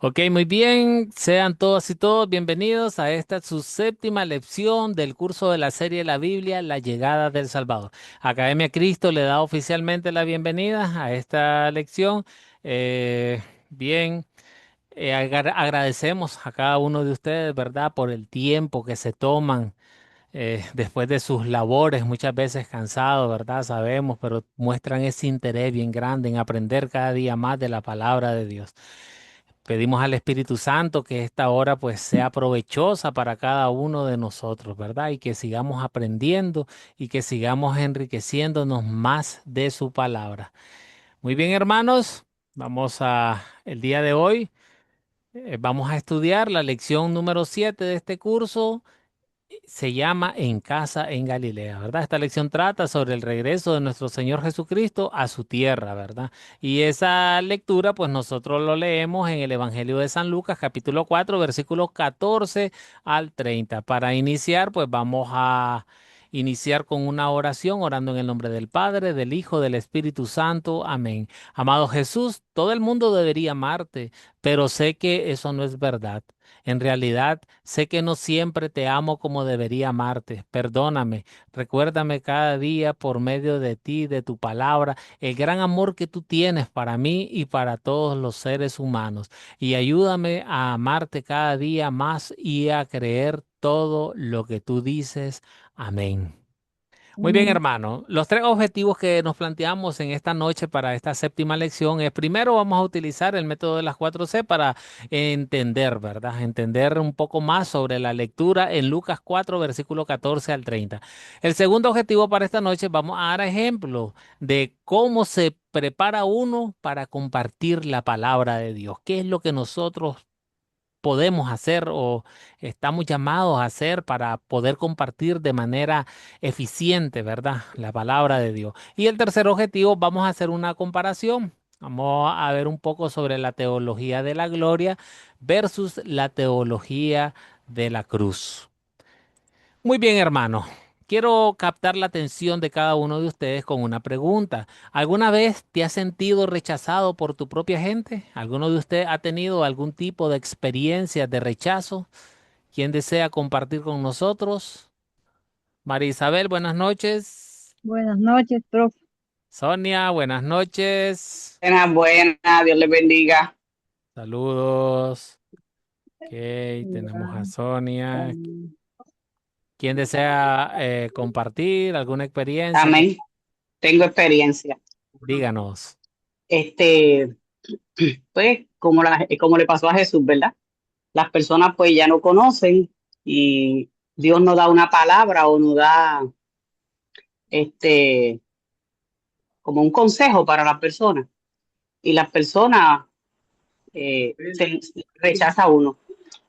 Ok, muy bien. Sean todos y todos bienvenidos a esta su séptima lección del curso de la serie La Biblia, La Llegada del Salvador. Academia Cristo le da oficialmente la bienvenida a esta lección. Eh, bien, agradecemos a cada uno de ustedes, ¿verdad?, por el tiempo que se toman después de sus labores, muchas veces cansados, ¿verdad? Sabemos, pero muestran ese interés bien grande en aprender cada día más de la palabra de Dios. Pedimos al Espíritu Santo que esta hora pues sea provechosa para cada uno de nosotros, ¿verdad? Y que sigamos aprendiendo y que sigamos enriqueciéndonos más de su palabra. Muy bien, hermanos, vamos a el día de hoy vamos a estudiar la lección número 7 de este curso. Se llama En casa en Galilea, ¿verdad? Esta lección trata sobre el regreso de nuestro Señor Jesucristo a su tierra, ¿verdad? Y esa lectura, pues nosotros lo leemos en el Evangelio de San Lucas, capítulo 4, versículos 14 al 30. Para iniciar, pues vamos a iniciar con una oración, orando en el nombre del Padre, del Hijo, del Espíritu Santo. Amén. Amado Jesús, todo el mundo debería amarte, pero sé que eso no es verdad. En realidad, sé que no siempre te amo como debería amarte. Perdóname. Recuérdame cada día por medio de ti, de tu palabra, el gran amor que tú tienes para mí y para todos los seres humanos. Y ayúdame a amarte cada día más y a creer todo lo que tú dices. Amén. Muy bien, Amén. hermano. Los tres objetivos que nos planteamos en esta noche para esta séptima lección es, primero, vamos a utilizar el método de las 4C para entender, ¿verdad? Entender un poco más sobre la lectura en Lucas 4, versículo 14 al 30. El segundo objetivo para esta noche, vamos a dar ejemplo de cómo se prepara uno para compartir la palabra de Dios. ¿Qué es lo que nosotros podemos hacer o estamos llamados a hacer para poder compartir de manera eficiente, ¿verdad? La palabra de Dios. Y el tercer objetivo, vamos a hacer una comparación. Vamos a ver un poco sobre la teología de la gloria versus la teología de la cruz. Muy bien, hermano. Quiero captar la atención de cada uno de ustedes con una pregunta. ¿Alguna vez te has sentido rechazado por tu propia gente? ¿Alguno de ustedes ha tenido algún tipo de experiencia de rechazo? ¿Quién desea compartir con nosotros? María Isabel, buenas noches. Buenas noches, profe. Sonia, buenas noches. Buenas, buenas, Dios les bendiga. Saludos. Ok, tenemos a Igual, Sonia. también. ¿Quién desea compartir alguna experiencia que Amén. Tengo experiencia. díganos? Este, pues, como le pasó a Jesús, ¿verdad? Las personas pues ya no conocen y Dios nos da una palabra o nos da este como un consejo para las personas. Y las personas se rechaza a uno.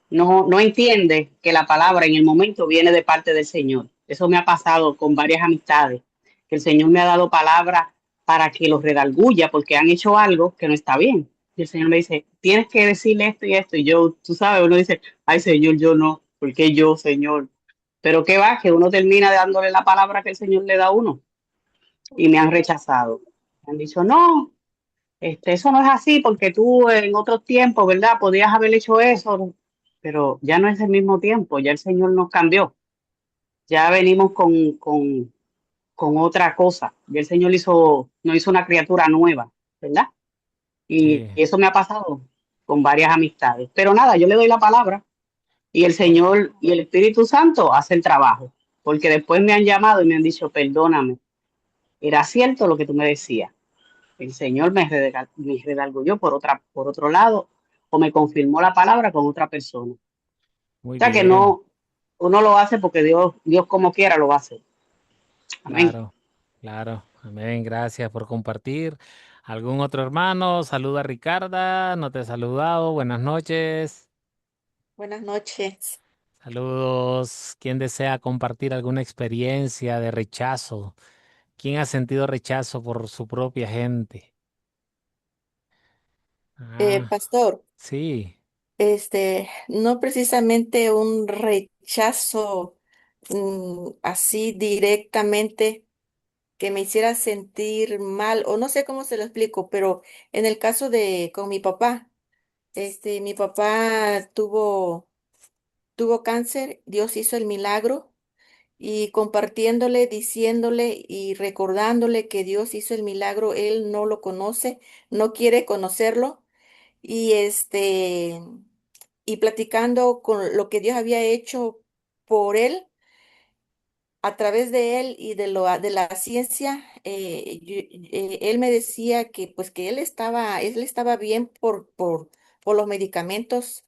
No entiende que la palabra en el momento viene de parte del Señor. Eso me ha pasado con varias amistades, que el Señor me ha dado palabra para que los redarguya porque han hecho algo que no está bien. Y el Señor me dice, tienes que decirle esto y esto. Y yo, tú sabes, uno dice, ay Señor, yo no, ¿por qué yo, Señor? Pero qué va, que uno termina dándole la palabra que el Señor le da a uno. Y me han rechazado. Me han dicho, no, eso no es así porque tú en otros tiempos, ¿verdad? Podías haber hecho eso, pero ya no es el mismo tiempo, ya el Señor nos cambió, ya venimos con otra cosa, ya el Señor nos hizo una criatura nueva, ¿verdad? Y Sí. eso me ha pasado con varias amistades. Pero nada, yo le doy la palabra y el Señor y el Espíritu Santo hace el trabajo, porque después me han llamado y me han dicho, perdóname, era cierto lo que tú me decías. El Señor me redarguyó por otro lado o me confirmó la palabra con otra persona. O Muy sea que bien, no, uno lo hace porque Dios como quiera lo va a hacer. Amén. claro, claro. Amén, gracias por compartir. ¿Algún otro hermano? Saluda a Ricarda, no te he saludado. Buenas noches. Buenas noches. Saludos. ¿Quién desea compartir alguna experiencia de rechazo? ¿Quién ha sentido rechazo por su propia gente? Ah, Pastor, sí. no precisamente un rechazo así directamente que me hiciera sentir mal, o no sé cómo se lo explico, pero en el caso de con mi papá, Mi papá tuvo cáncer, Dios hizo el milagro y compartiéndole, diciéndole y recordándole que Dios hizo el milagro, él no lo conoce, no quiere conocerlo y y platicando con lo que Dios había hecho por él a través de él y de la ciencia, él me decía que pues que él estaba bien por los medicamentos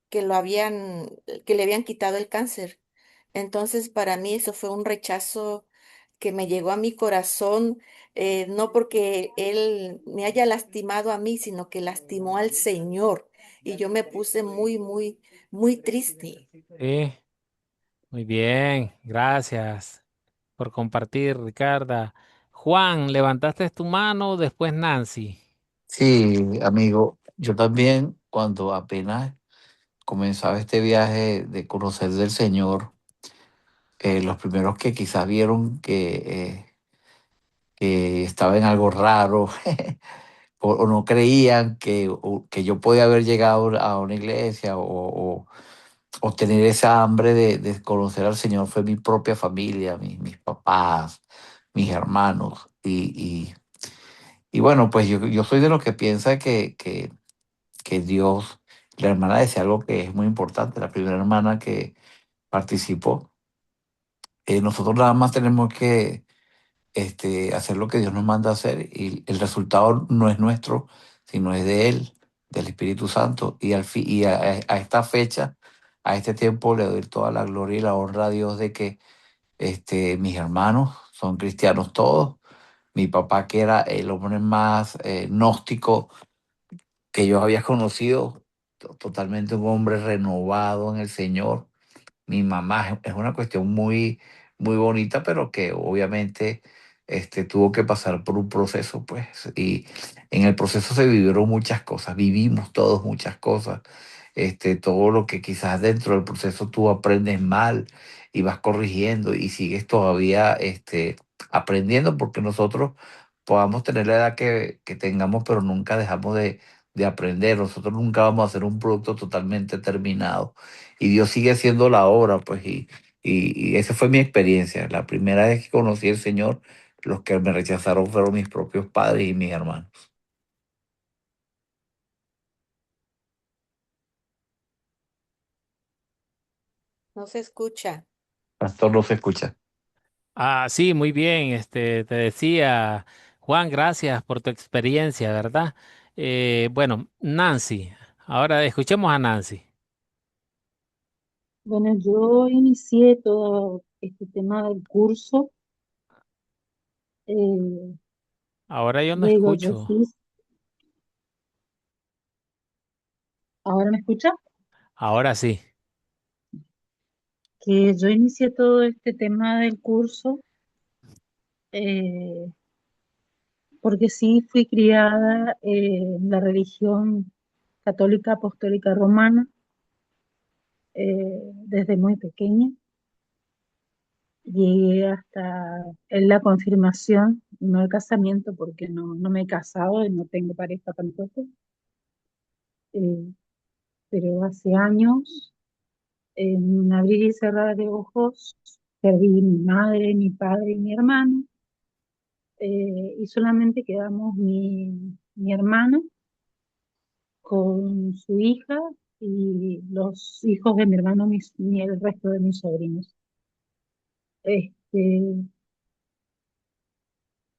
que le habían quitado el cáncer. Entonces, para mí eso fue un rechazo que me llegó a mi corazón, no porque él me haya lastimado a mí, sino que lastimó al Señor. Y yo me puse muy triste. Sí, muy bien, gracias por compartir, Ricarda. Juan, levantaste tu mano, después Nancy. Sí, amigo, yo también cuando apenas comenzaba este viaje de conocer del Señor, los primeros que quizás vieron que estaba en algo raro o no creían que yo podía haber llegado a una iglesia o tener esa hambre de conocer al Señor fue mi propia familia, mis papás, mis hermanos. Y bueno, pues yo soy de los que piensa que Dios, la hermana decía algo que es muy importante, la primera hermana que participó, nosotros nada más tenemos que hacer lo que Dios nos manda a hacer y el resultado no es nuestro, sino es de Él, del Espíritu Santo. A esta fecha, a este tiempo, le doy toda la gloria y la honra a Dios de que mis hermanos son cristianos todos. Mi papá, que era el hombre más gnóstico que yo había conocido, totalmente un hombre renovado en el Señor. Mi mamá es una cuestión muy bonita, pero que obviamente tuvo que pasar por un proceso, pues, y en el proceso se vivieron muchas cosas, vivimos todos muchas cosas, todo lo que quizás dentro del proceso tú aprendes mal y vas corrigiendo y sigues todavía aprendiendo, porque nosotros podamos tener la edad que tengamos, pero nunca dejamos de aprender. Nosotros nunca vamos a hacer un producto totalmente terminado y Dios sigue haciendo la obra, pues, y esa fue mi experiencia. La primera vez que conocí al Señor, los que me rechazaron fueron mis propios padres y mis hermanos. No se escucha. Pastor, no se escucha. Ah, sí, muy bien. Te decía, Juan, gracias por tu experiencia, ¿verdad? Bueno, Nancy, ahora escuchemos a Nancy. Bueno, yo inicié todo este tema del curso, eh, Ahora yo no luego yo escucho. fui, ahora me escucha, Ahora sí. que yo inicié todo este tema del curso eh, porque sí fui criada en la religión católica apostólica romana desde muy pequeña. Llegué hasta en la confirmación, no el casamiento, porque no me he casado y no tengo pareja tampoco. eh, pero hace años, en un abrir y cerrar de ojos, perdí mi madre, mi padre y mi hermano, y solamente quedamos mi hermano con su hija y los hijos de mi hermano, el resto de mis sobrinos. Este,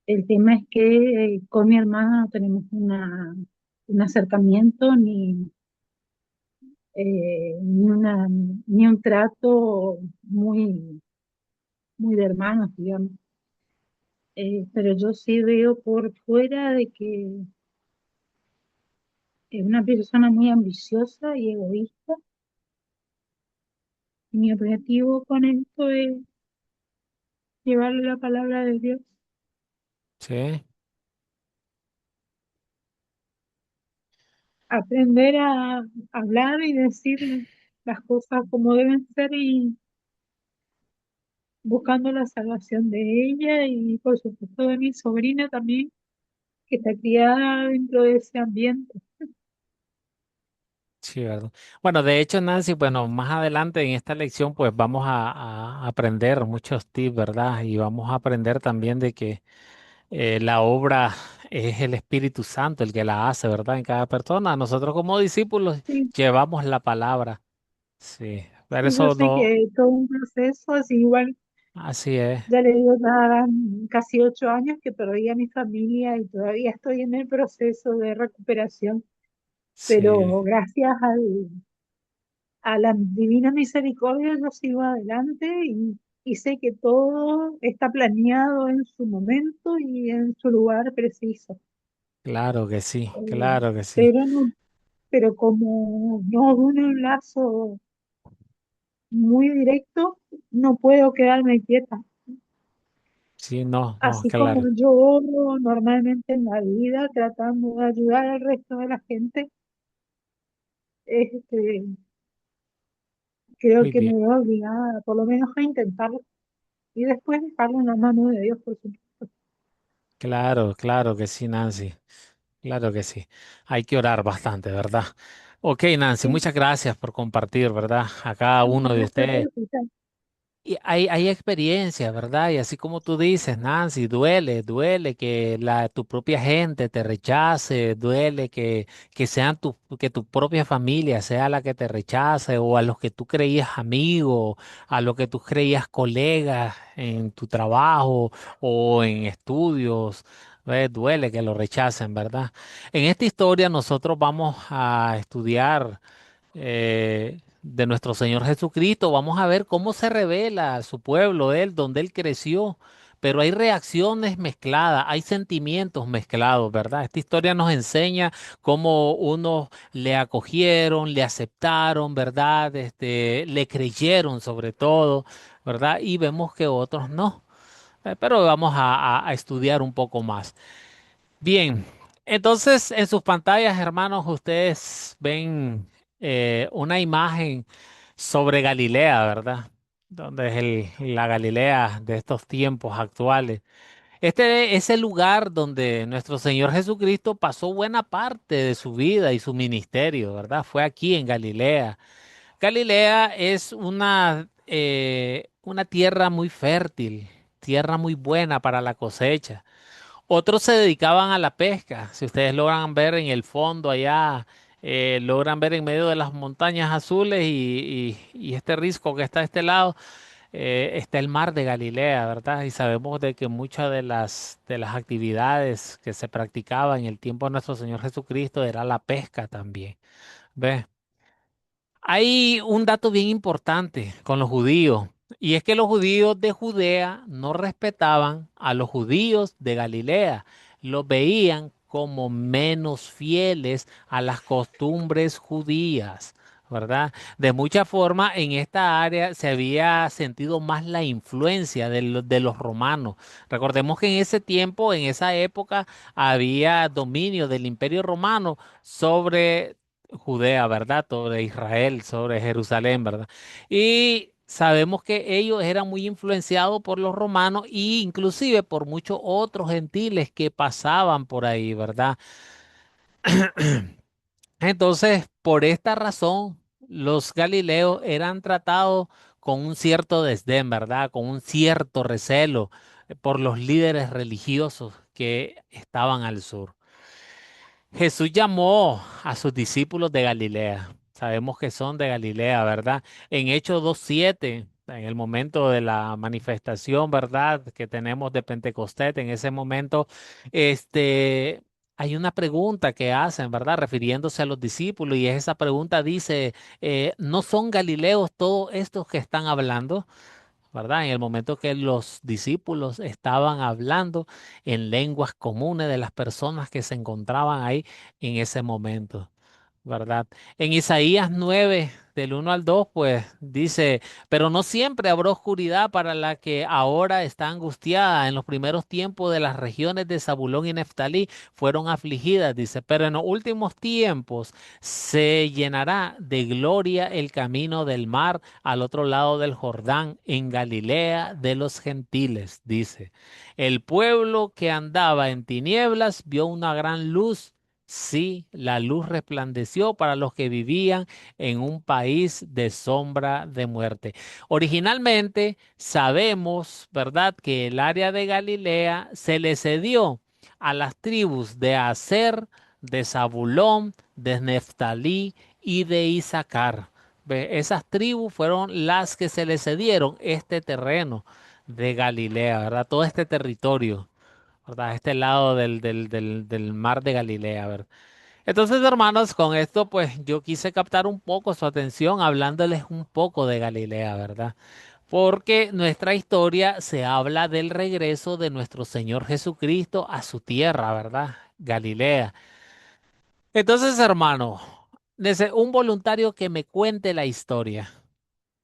el tema es que con mi hermana no tenemos un acercamiento ni un trato muy de hermanos, digamos. Pero yo sí veo por fuera de que es una persona muy ambiciosa y egoísta. Y mi objetivo con esto es llevarle la palabra de Dios, Sí, aprender a hablar y decir las cosas como deben ser y buscando la salvación de ella y por supuesto de mi sobrina también, que está criada dentro de ese ambiente. Sí, ¿verdad? Bueno, de hecho, Nancy, bueno, más adelante en esta lección, pues vamos a aprender muchos tips, ¿verdad? Y vamos a aprender también de que la obra es el Espíritu Santo el que la hace, ¿verdad? En cada persona. Nosotros como discípulos Sí, llevamos la palabra. Sí, pero sí, yo eso sé no, que todo un proceso, así igual, así es. ya le digo, nada, casi 8 años que perdí a mi familia y todavía estoy en el proceso de recuperación, Sí, pero gracias a la divina misericordia yo sigo adelante y sé que todo está planeado en su momento y en su lugar preciso. claro que sí, Eh, claro que sí. pero no, pero como no une un lazo muy directo, no puedo quedarme quieta. Sí, no, no, Así como claro. yo oro normalmente en la vida, tratando de ayudar al resto de la gente, este, creo Muy que bien. me veo obligada, por lo menos a intentarlo, y después dejarlo en la mano de Dios, por supuesto. Claro, claro que sí, Nancy. Claro que sí. Hay que orar bastante, ¿verdad? Ok, Nancy, Sí, muchas gracias por compartir, ¿verdad? A cada uno de no se ustedes. preocupen. Y hay experiencia, ¿verdad? Y así como tú dices, Nancy, duele que tu propia gente te rechace, duele que sean que tu propia familia sea la que te rechace, o a los que tú creías amigos, a los que tú creías colegas en tu trabajo o en estudios. ¿Ves? Duele que lo rechacen, ¿verdad? En esta historia nosotros vamos a estudiar de nuestro Señor Jesucristo. Vamos a ver cómo se revela a su pueblo, él, donde él creció. Pero hay reacciones mezcladas, hay sentimientos mezclados, ¿verdad? Esta historia nos enseña cómo unos le acogieron, le aceptaron, ¿verdad? Le creyeron sobre todo, ¿verdad? Y vemos que otros no. Pero vamos a estudiar un poco más. Bien, entonces en sus pantallas, hermanos, ustedes ven una imagen sobre Galilea, ¿verdad? Donde es la Galilea de estos tiempos actuales. Este es el lugar donde nuestro Señor Jesucristo pasó buena parte de su vida y su ministerio, ¿verdad? Fue aquí en Galilea. Galilea es una tierra muy fértil, tierra muy buena para la cosecha. Otros se dedicaban a la pesca. Si ustedes logran ver en el fondo allá, logran ver en medio de las montañas azules y este risco que está a este lado, está el mar de Galilea, ¿verdad? Y sabemos de que muchas de las actividades que se practicaban en el tiempo de nuestro Señor Jesucristo era la pesca también. ¿Ves? Hay un dato bien importante con los judíos, y es que los judíos de Judea no respetaban a los judíos de Galilea, los veían como menos fieles a las costumbres judías, ¿verdad? De mucha forma, en esta área se había sentido más la influencia de los romanos. Recordemos que en ese tiempo, en esa época, había dominio del Imperio Romano sobre Judea, ¿verdad? Sobre Israel, sobre Jerusalén, ¿verdad? Y sabemos que ellos eran muy influenciados por los romanos e inclusive por muchos otros gentiles que pasaban por ahí, ¿verdad? Entonces, por esta razón, los galileos eran tratados con un cierto desdén, ¿verdad? Con un cierto recelo por los líderes religiosos que estaban al sur. Jesús llamó a sus discípulos de Galilea. Sabemos que son de Galilea, ¿verdad? En Hechos 2:7, en el momento de la manifestación, ¿verdad? Que tenemos de Pentecostés, en ese momento, este, hay una pregunta que hacen, ¿verdad? Refiriéndose a los discípulos, y esa pregunta dice, ¿no son galileos todos estos que están hablando? ¿Verdad? En el momento que los discípulos estaban hablando en lenguas comunes de las personas que se encontraban ahí en ese momento. ¿Verdad? En Isaías 9, del 1 al 2, pues dice, pero no siempre habrá oscuridad para la que ahora está angustiada. En los primeros tiempos de las regiones de Zabulón y Neftalí fueron afligidas, dice, pero en los últimos tiempos se llenará de gloria el camino del mar al otro lado del Jordán, en Galilea de los gentiles, dice. El pueblo que andaba en tinieblas vio una gran luz. Sí, la luz resplandeció para los que vivían en un país de sombra de muerte. Originalmente sabemos, ¿verdad?, que el área de Galilea se le cedió a las tribus de Aser, de Zabulón, de Neftalí y de Isaacar. Ve, esas tribus fueron las que se le cedieron este terreno de Galilea, ¿verdad? Todo este territorio. ¿Verdad? Este lado del mar de Galilea, ¿verdad? Entonces, hermanos, con esto, pues yo quise captar un poco su atención hablándoles un poco de Galilea, ¿verdad? Porque nuestra historia se habla del regreso de nuestro Señor Jesucristo a su tierra, ¿verdad? Galilea. Entonces, hermano, un voluntario que me cuente la historia.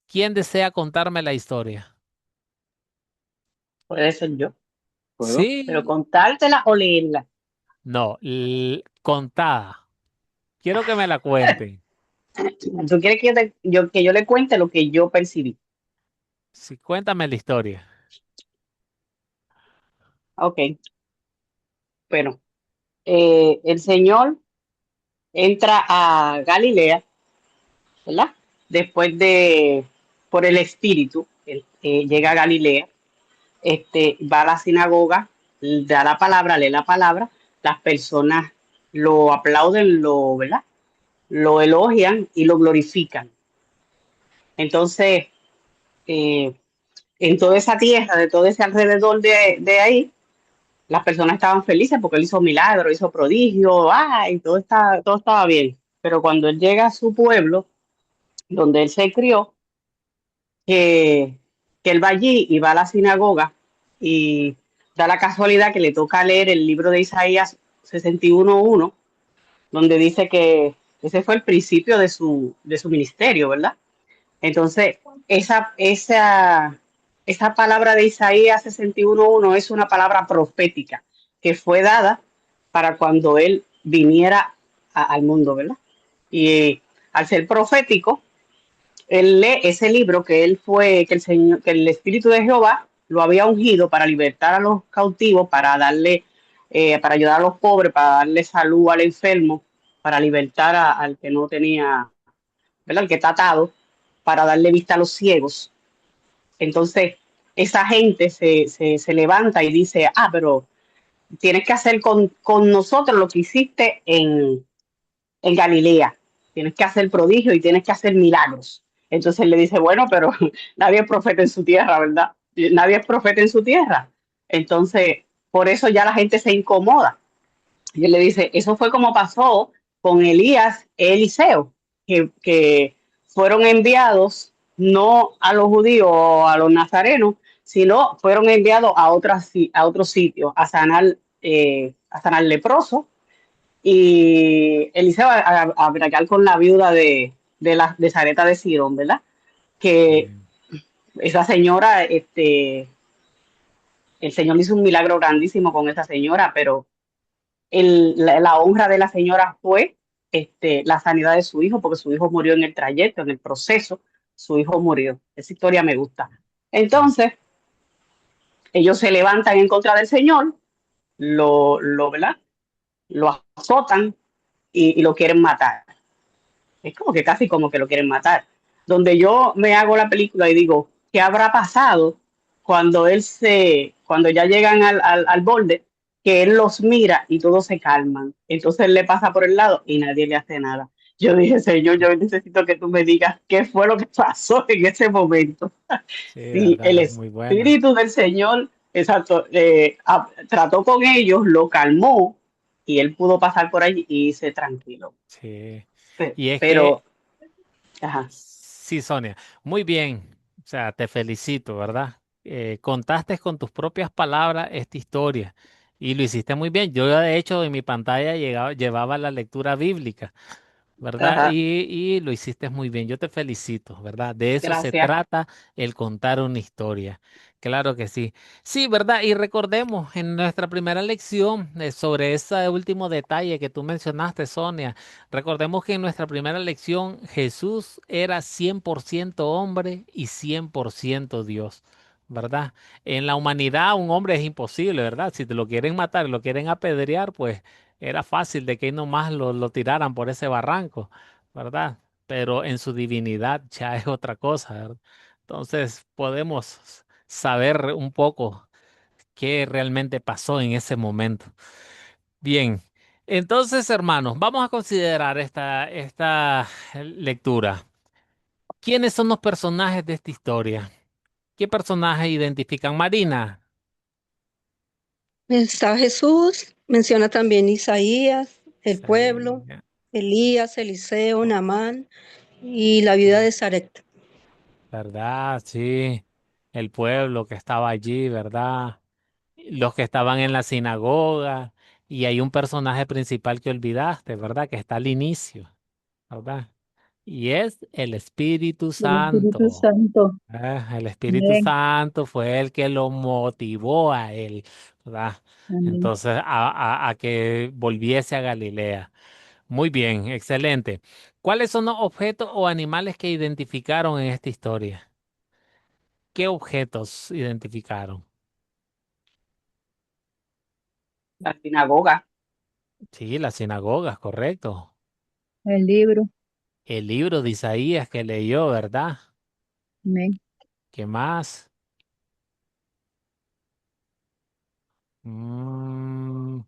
¿Quién desea contarme la historia? Puede ser yo, puedo, pero Sí, contártela o leerla. no, contada. Quiero que me la cuenten. Tú quieres que que yo le cuente lo que yo percibí. Sí, cuéntame la historia. Ok, bueno, el Señor entra a Galilea, ¿verdad? Después por el Espíritu, él, llega a Galilea, va a la sinagoga, da la palabra, lee la palabra, las personas lo aplauden, ¿verdad? Lo elogian y lo glorifican. Entonces, eh, en toda esa tierra, de todo ese alrededor de ahí, las personas estaban felices porque él hizo milagros, hizo prodigios, y todo estaba bien. Pero cuando él llega a su pueblo, donde él se crió, que, que él va allí y va a la sinagoga y da la casualidad que le toca leer el libro de Isaías 61:1, donde dice que ese fue el principio de su ministerio, ¿verdad? Entonces, esa palabra de Isaías 61:1 es una palabra profética que fue dada para cuando él viniera al mundo, ¿verdad? Y al ser profético, él lee ese libro que el Señor, que el Espíritu de Jehová lo había ungido para libertar a los cautivos, para darle, para ayudar a los pobres, para darle salud al enfermo, para libertar al que no tenía, ¿verdad? El que está atado, para darle vista a los ciegos. Entonces, esa gente se levanta y dice, pero tienes que hacer con nosotros lo que hiciste en Galilea. Tienes que hacer prodigios y tienes que hacer milagros. Entonces él le dice, bueno, pero nadie es profeta en su tierra, ¿verdad? Nadie es profeta en su tierra. Entonces, por eso ya la gente se incomoda. Y él le dice, eso fue como pasó con Elías e Eliseo, que fueron enviados no a los judíos o a los nazarenos, sino fueron enviados a otros sitios, a sanar leproso, y Eliseo a bregar con la viuda de Sareta de Sidón, ¿verdad? Que Sí, esa señora, el Señor hizo un milagro grandísimo con esa señora, pero la honra de la señora fue la sanidad de su hijo, porque su hijo murió en el trayecto, en el proceso, su hijo murió. Esa historia me gusta. sí, Entonces, ellos se levantan en contra del Señor, ¿verdad? Lo azotan y lo quieren matar. Es como que casi como que lo quieren matar. Donde yo me hago la película y digo, ¿qué habrá pasado cuando ya llegan al borde, que él los mira y todos se calman? Entonces él le pasa por el lado y nadie le hace nada. Yo dije, Señor, yo necesito que tú me digas qué fue lo que pasó en ese momento. sí, Si el verdad, es muy buena. Espíritu del Señor, exacto, trató con ellos, lo calmó y él pudo pasar por allí y se tranquilo. Sí. Pe- Y es que, Pero, ajá, sí, Sonia, muy bien. O sea, te felicito, ¿verdad? Contaste con tus propias palabras esta historia y lo hiciste muy bien. Yo, de hecho, en mi pantalla llevaba la lectura bíblica. ¿Verdad? ajá, Y lo hiciste muy bien. Yo te felicito, ¿verdad? De eso se gracias. trata el contar una historia. Claro que sí. Sí, ¿verdad? Y recordemos en nuestra primera lección sobre ese último detalle que tú mencionaste, Sonia. Recordemos que en nuestra primera lección Jesús era 100% hombre y 100% Dios. ¿Verdad? En la humanidad un hombre es imposible, ¿verdad? Si te lo quieren matar, lo quieren apedrear, pues era fácil de que nomás lo tiraran por ese barranco, ¿verdad? Pero en su divinidad ya es otra cosa, ¿verdad? Entonces podemos saber un poco qué realmente pasó en ese momento. Bien, entonces, hermanos, vamos a considerar esta lectura. ¿Quiénes son los personajes de esta historia? ¿Qué personajes identifican? Marina, Está Jesús, menciona también Isaías, el pueblo, Isaías, Elías, Eliseo, Naamán y la viuda de Sarepta. ¿verdad? Sí, el pueblo que estaba allí, ¿verdad? Los que estaban en la sinagoga, y hay un personaje principal que olvidaste, ¿verdad? Que está al inicio, ¿verdad? Y es el Espíritu El Espíritu Santo. Santo. El Espíritu Amén. Santo fue el que lo motivó a él, ¿verdad? Amén. Entonces, a que volviese a Galilea. Muy bien, excelente. ¿Cuáles son los objetos o animales que identificaron en esta historia? ¿Qué objetos identificaron? La sinagoga. Sí, las sinagogas, correcto. El libro. El libro de Isaías que leyó, ¿verdad? Amén. ¿Qué más? Mm,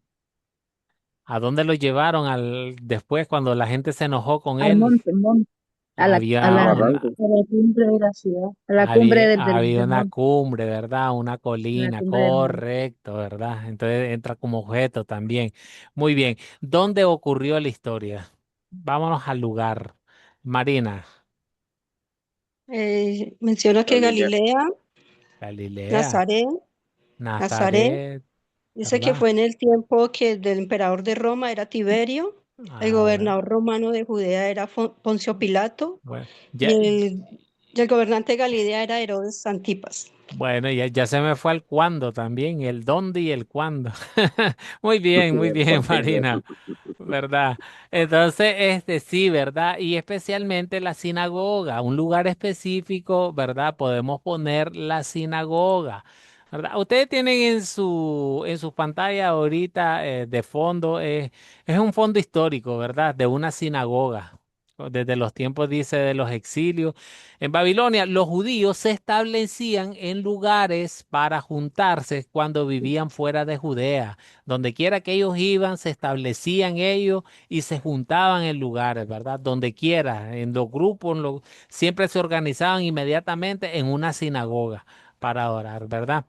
¿A dónde lo llevaron después cuando la gente se enojó con Al él? monte, monte. Había una, A la cumbre de la ciudad. A la cumbre había del una monte. cumbre, ¿verdad? Una A la colina, cumbre del monte. correcto, ¿verdad? Entonces entra como objeto también. Muy bien. ¿Dónde ocurrió la historia? Vámonos al lugar. Marina, Menciona que Galilea, Galilea, Nazaret, Nazaret, Nazaret, dice que ¿verdad? fue en el tiempo que el del emperador de Roma era Tiberio, el Ah, bueno, gobernador romano de Judea era Poncio Pilato bueno. y Ya, el gobernante de Galilea era Herodes Antipas. bueno, ya se me fue el cuándo también, el dónde y el cuándo. muy bien, Marina. ¿Verdad? Entonces, sí, ¿verdad? Y especialmente la sinagoga, un lugar específico, ¿verdad? Podemos poner la sinagoga, ¿verdad? Ustedes tienen en su pantalla ahorita de fondo, es un fondo histórico, ¿verdad? De una sinagoga. Desde los tiempos, dice, de los exilios. En Babilonia, los judíos se establecían en lugares para juntarse cuando vivían fuera de Judea. Donde quiera que ellos iban, se establecían ellos y se juntaban en lugares, ¿verdad? Donde quiera, en los grupos, siempre se organizaban inmediatamente en una sinagoga para adorar, ¿verdad?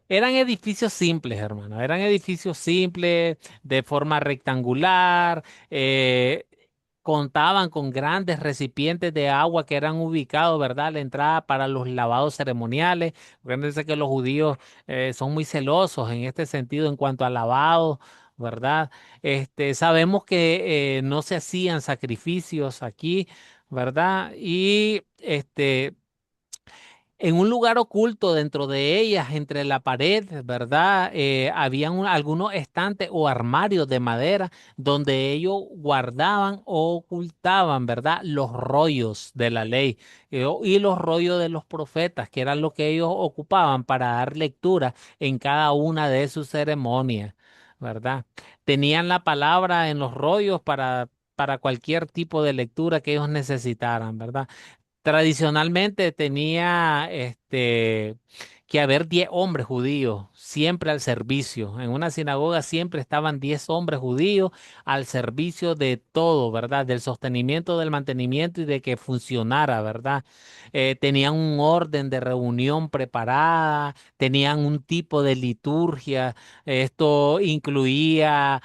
Eran edificios simples, hermano, eran edificios simples, de forma rectangular, eh, contaban con grandes recipientes de agua que eran ubicados, ¿verdad? A la entrada para los lavados ceremoniales. Acuérdense que los judíos son muy celosos en este sentido en cuanto al lavado, ¿verdad? Sabemos que no se hacían sacrificios aquí, ¿verdad? Y en un lugar oculto dentro de ellas, entre la pared, ¿verdad? Habían algunos estantes o armarios de madera donde ellos guardaban o ocultaban, ¿verdad? Los rollos de la ley y los rollos de los profetas, que eran lo que ellos ocupaban para dar lectura en cada una de sus ceremonias, ¿verdad? Tenían la palabra en los rollos para cualquier tipo de lectura que ellos necesitaran, ¿verdad? Tradicionalmente tenía que haber 10 hombres judíos siempre al servicio. En una sinagoga siempre estaban 10 hombres judíos al servicio de todo, ¿verdad? Del sostenimiento, del mantenimiento y de que funcionara, ¿verdad? Tenían un orden de reunión preparada, tenían un tipo de liturgia. Esto incluía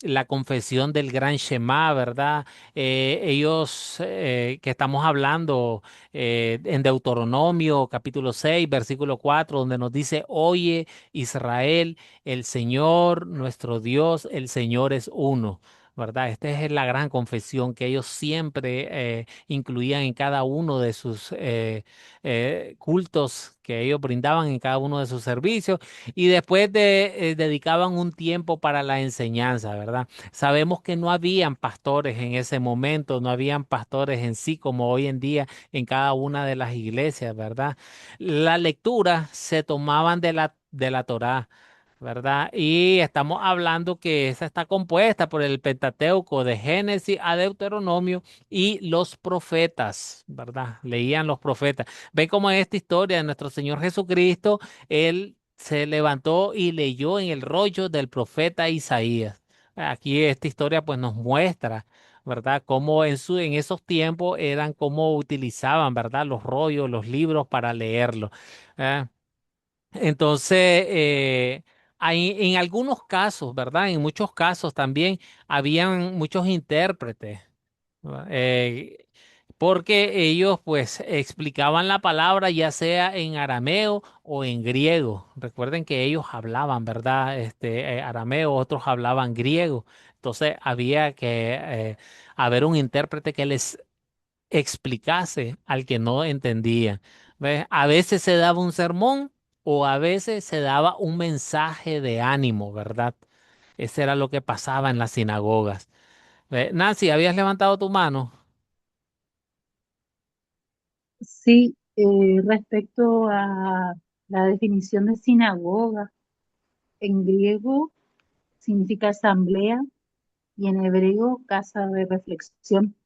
la confesión del Gran Shema, ¿verdad? Ellos que estamos hablando en Deuteronomio capítulo 6 versículo 4 donde nos dice, oye Israel, el Señor, nuestro Dios, el Señor es uno. ¿Verdad? Esta es la gran confesión que ellos siempre incluían en cada uno de sus cultos que ellos brindaban en cada uno de sus servicios y después dedicaban un tiempo para la enseñanza, ¿verdad? Sabemos que no habían pastores en ese momento, no habían pastores en sí como hoy en día en cada una de las iglesias, ¿verdad? La lectura se tomaban de la Torá. ¿verdad? Y estamos hablando que esa está compuesta por el Pentateuco de Génesis a Deuteronomio y los profetas, ¿verdad? Leían los profetas. Ven cómo en esta historia de nuestro Señor Jesucristo, él se levantó y leyó en el rollo del profeta Isaías. Aquí esta historia pues nos muestra, ¿verdad? Cómo en esos tiempos eran, cómo utilizaban, ¿verdad? Los rollos, los libros para leerlo. ¿Eh? Entonces, en algunos casos, ¿verdad? En muchos casos también habían muchos intérpretes, ¿verdad? Porque ellos pues explicaban la palabra ya sea en arameo o en griego. Recuerden que ellos hablaban, ¿verdad? Arameo, otros hablaban griego. Entonces había que haber un intérprete que les explicase al que no entendía. ¿Ves? A veces se daba un sermón o a veces se daba un mensaje de ánimo, ¿verdad? Ese era lo que pasaba en las sinagogas. Nancy, ¿habías levantado tu mano? Sí, respecto a la definición de sinagoga, en griego significa asamblea y en hebreo casa de reflexión.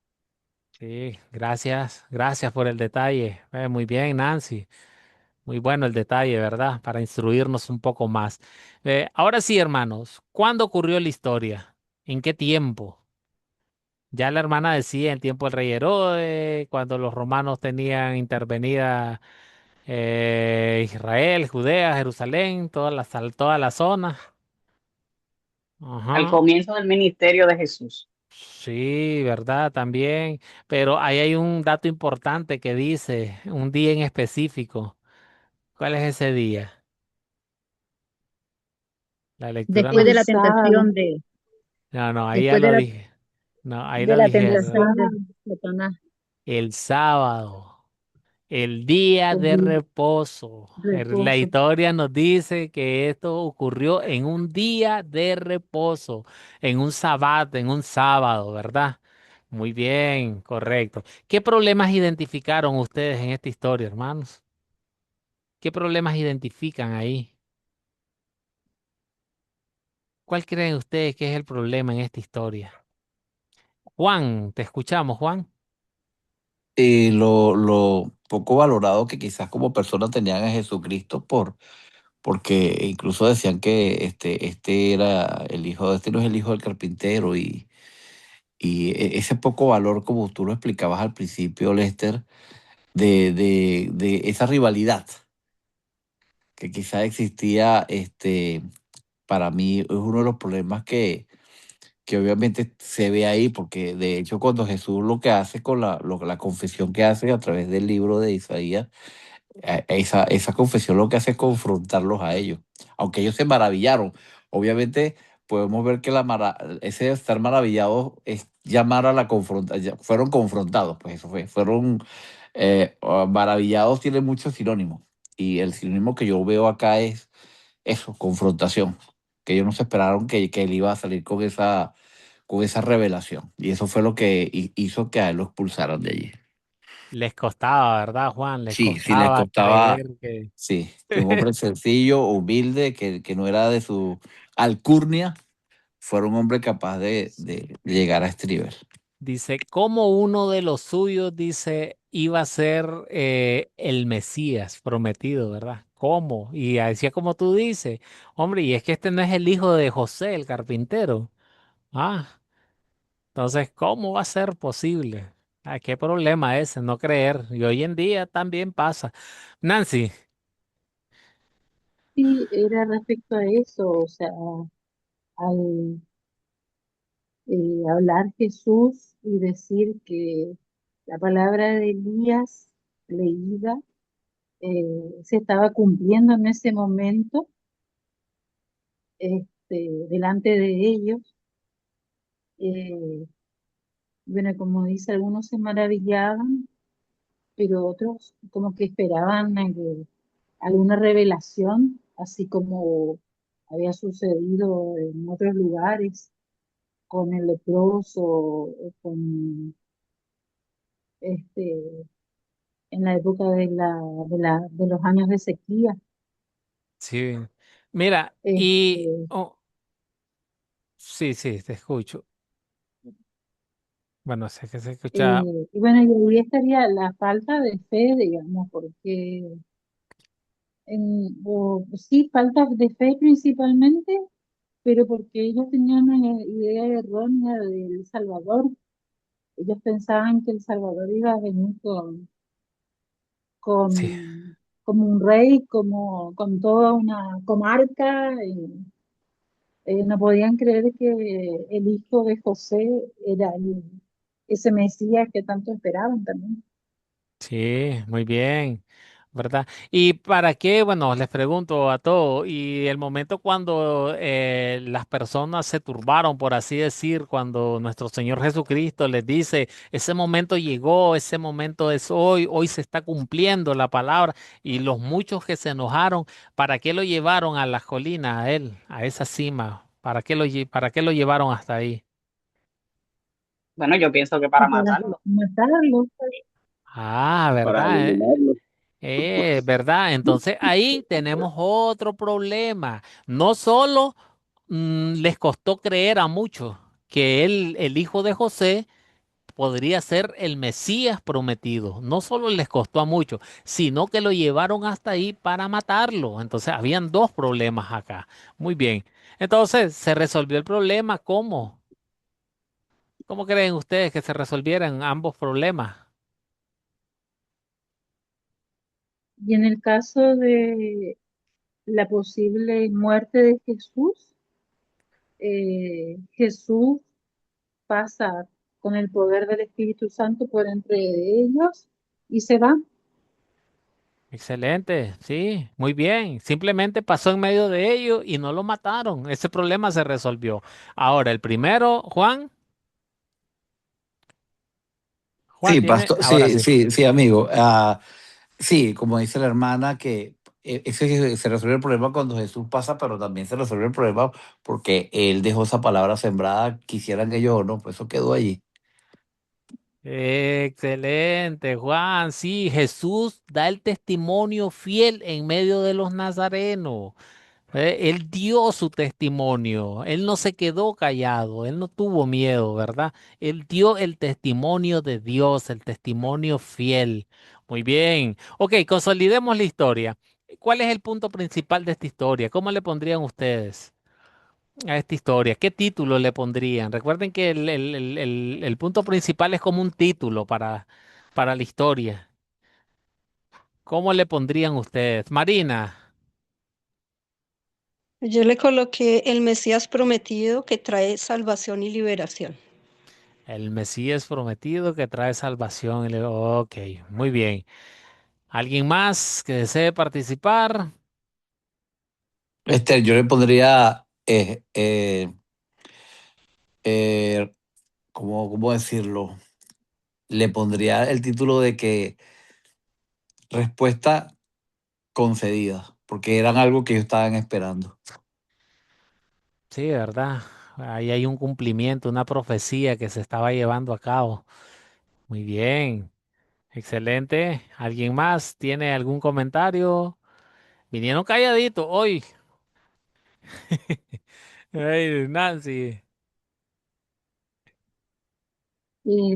Sí, gracias, gracias por el detalle. Muy bien, Nancy. Muy bueno el detalle, ¿verdad? Para instruirnos un poco más. Ahora sí, hermanos, ¿cuándo ocurrió la historia? ¿En qué tiempo? Ya la hermana decía en tiempo del rey Herodes, cuando los romanos tenían intervenida Israel, Judea, Jerusalén, toda la zona. Al Ajá. comienzo del ministerio de Jesús. Sí, ¿verdad? También. Pero ahí hay un dato importante que dice un día en específico. ¿Cuál es ese día? La lectura Es Después nos... de el la sábado, tentación de, No, no, ahí ya después de lo la, dije. No, ahí de lo la el dijeron. tentación de sábado, Satanás. El sábado. El día el de día reposo. de La reposo. historia nos dice que esto ocurrió en un día de reposo, en un sabbat, en un sábado, ¿verdad? Muy bien, correcto. ¿Qué problemas identificaron ustedes en esta historia, hermanos? ¿Qué problemas identifican ahí? ¿Cuál creen ustedes que es el problema en esta historia? Juan, te escuchamos, Juan. Lo poco valorado que quizás como personas tenían a Jesucristo porque incluso decían que este era el hijo, este no es el hijo del carpintero y ese poco valor, como tú lo explicabas al principio, Lester, de esa rivalidad que quizás existía, para mí es uno de los problemas que obviamente se ve ahí, porque de hecho cuando Jesús lo que hace con la confesión que hace a través del libro de Isaías, esa confesión lo que hace es confrontarlos a ellos, aunque ellos se maravillaron. Obviamente podemos ver que ese estar maravillados es llamar a la confrontación, fueron confrontados, pues eso fue, fueron maravillados, tiene muchos sinónimos, y el sinónimo que yo veo acá es eso, confrontación, que ellos no se esperaron que él iba a salir con esa revelación, y eso fue lo que hizo que a él lo expulsaran de allí. Les costaba, ¿verdad, Juan? Les Sí, sí, les costaba costaba. creer que... Sí, que un hombre sencillo, humilde, que no era de su alcurnia, fuera un hombre capaz de llegar a este nivel. Dice, como uno de los suyos, dice, iba a ser el Mesías prometido, ¿verdad? ¿Cómo? Y decía como tú dices, hombre, y es que este no es el hijo de José, el carpintero. Ah, entonces, ¿cómo va a ser posible? Ah, qué problema ese, no creer. Y hoy en día también pasa. Nancy, Sí, era respecto a eso, o sea, al hablar Jesús y decir que la palabra de Elías leída se estaba cumpliendo en ese momento, delante de ellos. eh, bueno, como dice, algunos se maravillaban, pero otros como que esperaban alguna revelación, así como había sucedido en otros lugares con el leproso, o con este, en la época de los años de sequía. sí. Mira, y Este, oh, sí, sí, te escucho. Bueno, sé que se escucha. y bueno, y ahí estaría la falta de fe, digamos, porque sí, falta de fe principalmente, pero porque ellos tenían una idea errónea del Salvador. Ellos pensaban que el Salvador iba a venir Sí, como un rey, con toda una comarca. Y, no podían creer que el hijo de José era ese Mesías que tanto esperaban también. sí, muy bien, ¿verdad? ¿Y para qué? Bueno, les pregunto a todos, y el momento cuando las personas se turbaron, por así decir, cuando nuestro Señor Jesucristo les dice, ese momento llegó, ese momento es hoy, hoy se está cumpliendo la palabra, y los muchos que se enojaron, ¿para qué lo llevaron a las colinas, a él, a esa cima? ¿Para qué lo llevaron hasta ahí? Bueno, yo pienso que para Para matarlo. matarlo. Ah, para ¿verdad? eliminarlo. ¿Verdad? Entonces ahí tenemos otro problema. No solo les costó creer a muchos que él, el hijo de José, podría ser el Mesías prometido. No solo les costó a muchos, sino que lo llevaron hasta ahí para matarlo. Entonces habían dos problemas acá. Muy bien. Entonces se resolvió el problema. ¿Cómo? ¿Cómo creen ustedes que se resolvieran ambos problemas? Y en el caso de la posible muerte de Jesús, Jesús pasa con el poder del Espíritu Santo por entre ellos y se va. Excelente, sí, muy bien. Simplemente pasó en medio de ellos y no lo mataron. Ese problema se resolvió. Ahora, el primero, Juan Sí, tiene, pastor, ahora sí, sí. sí, sí, amigo. Sí, como dice la hermana, que ese se resuelve el problema cuando Jesús pasa, pero también se resuelve el problema porque él dejó esa palabra sembrada, quisieran ellos o no, pues eso quedó allí. Excelente, Juan. Sí, Jesús da el testimonio fiel en medio de los nazarenos. Él dio su testimonio, él no se quedó callado, él no tuvo miedo, ¿verdad? Él dio el testimonio de Dios, el testimonio fiel. Muy bien. Ok, consolidemos la historia. ¿Cuál es el punto principal de esta historia? ¿Cómo le pondrían ustedes a esta historia? ¿Qué título le pondrían? Recuerden que el punto principal es como un título para la historia. ¿Cómo le pondrían ustedes? Marina. Yo le coloqué el Mesías prometido que trae salvación y liberación. El Mesías prometido que trae salvación. Ok, muy bien. ¿Alguien más que desee participar? Yo le pondría, eh, ¿cómo decirlo? Le pondría el título de que respuesta concedida, porque eran algo que ellos estaban esperando. Sí, ¿verdad? Ahí hay un cumplimiento, una profecía que se estaba llevando a cabo. Muy bien, excelente. ¿Alguien más tiene algún comentario? Vinieron calladitos hoy. Ay, Nancy.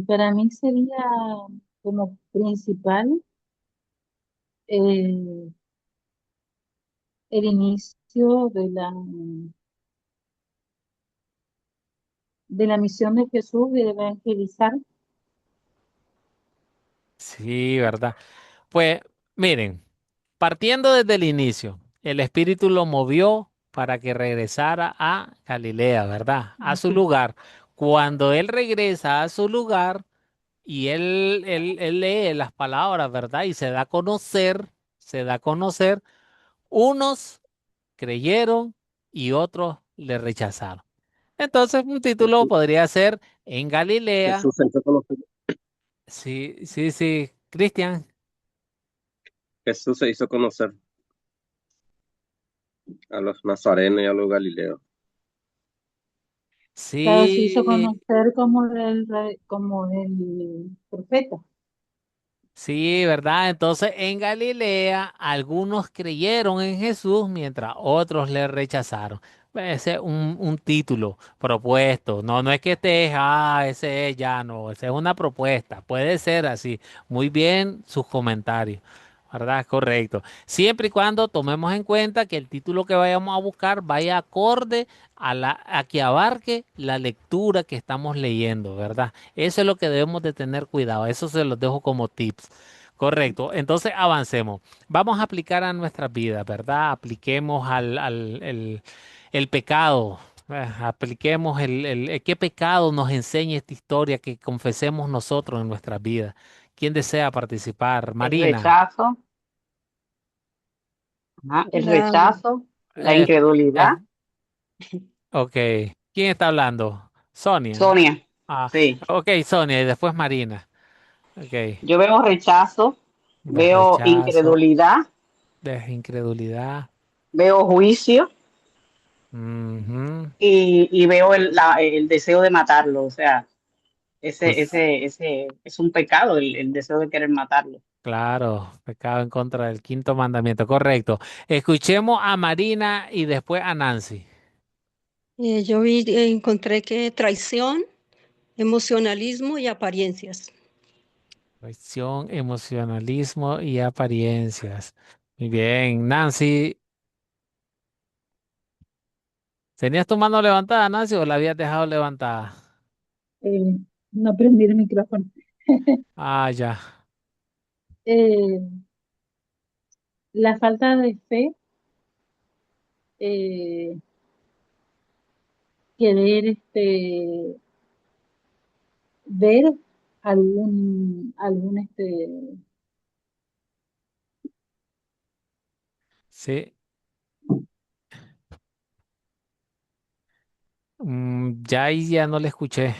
Para mí sería como principal eh, el inicio de la misión de Jesús de evangelizar. Sí, ¿verdad? Pues miren. Partiendo desde el inicio, el Espíritu lo movió para que regresara a Galilea, ¿verdad? A su Así, lugar. Cuando él regresa a su lugar y él lee las palabras, ¿verdad? Y se da a conocer, unos creyeron y otros le rechazaron. Entonces, un título Jesús, podría ser En Galilea. Jesús se hizo conocer, Sí, sí, sí, Cristian. Jesús se hizo conocer a los nazarenos y a los galileos. claro, se hizo Sí, conocer como el profeta. Sí, ¿verdad? Entonces en Galilea algunos creyeron en Jesús mientras otros le rechazaron. Ese es un título propuesto. No, no es que esté, ese es ya no, esa es una propuesta. Puede ser así. Muy bien sus comentarios. ¿Verdad? Correcto. Siempre y cuando tomemos en cuenta que el título que vayamos a buscar vaya acorde a que abarque la lectura que estamos leyendo, ¿verdad? Eso es lo que debemos de tener cuidado. Eso se los dejo como tips. Correcto. Entonces avancemos. Vamos a aplicar a nuestras vidas, ¿verdad? Apliquemos el pecado. Apliquemos qué pecado nos enseña esta historia que confesemos nosotros en nuestras vidas. ¿Quién desea participar? El Marina. rechazo, ajá, el La, rechazo, la Eh, incredulidad. eh, ok. ¿Quién está hablando? Sonia. Sonia, Ah, sí. ok, Sonia y después Marina. Ok. Yo veo rechazo, De veo rechazo, incredulidad, de incredulidad. veo juicio Ujú. y veo el deseo de matarlo. O sea, Pues ese es un pecado, el deseo de querer matarlo. claro, pecado en contra del quinto mandamiento, correcto. Escuchemos a Marina y después a Nancy. encontré que traición, emocionalismo y apariencias. Cuestión, emocionalismo y apariencias. Muy bien, Nancy. ¿Tenías tu mano levantada, Nancy, o la habías dejado levantada? Eh, no prendí el micrófono. Ah, ya. Eh, la falta de fe, eh, querer ver algún Sí. Ya ahí ya no le escuché.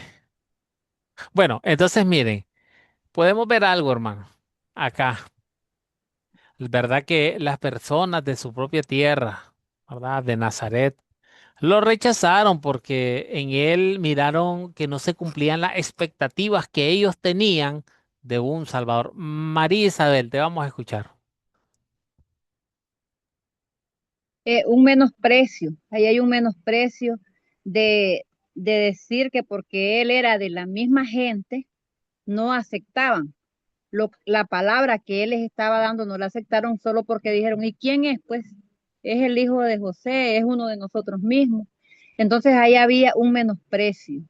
Bueno, entonces miren, podemos ver algo, hermano. Acá. ¿Verdad que las personas de su propia tierra, ¿verdad? De Nazaret, lo rechazaron porque en él miraron que no se cumplían las expectativas que ellos tenían de un Salvador? María Isabel, te vamos a escuchar. Un menosprecio, ahí hay un menosprecio de, de decir que porque él era de la misma gente, no aceptaban la palabra que él les estaba dando, no la aceptaron solo porque dijeron, ¿y quién es? Pues es el hijo de José, es uno de nosotros mismos. Entonces ahí había un menosprecio.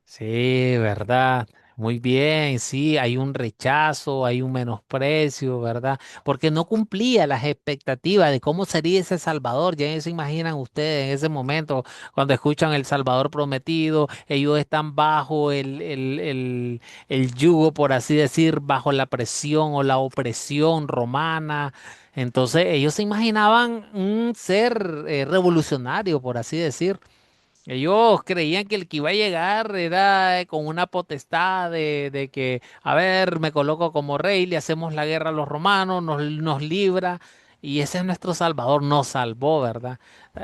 Sí, ¿verdad? Muy bien, sí, hay un rechazo, hay un menosprecio, ¿verdad? Porque no cumplía las expectativas de cómo sería ese Salvador. Ya se imaginan ustedes en ese momento, cuando escuchan el Salvador prometido, ellos están bajo el yugo, por así decir, bajo la presión o la opresión romana. Entonces ellos se imaginaban un ser revolucionario, por así decir. Ellos creían que el que iba a llegar era con una potestad de que, a ver, me coloco como rey, le hacemos la guerra a los romanos, nos libra, y ese es nuestro Salvador, nos salvó, ¿verdad?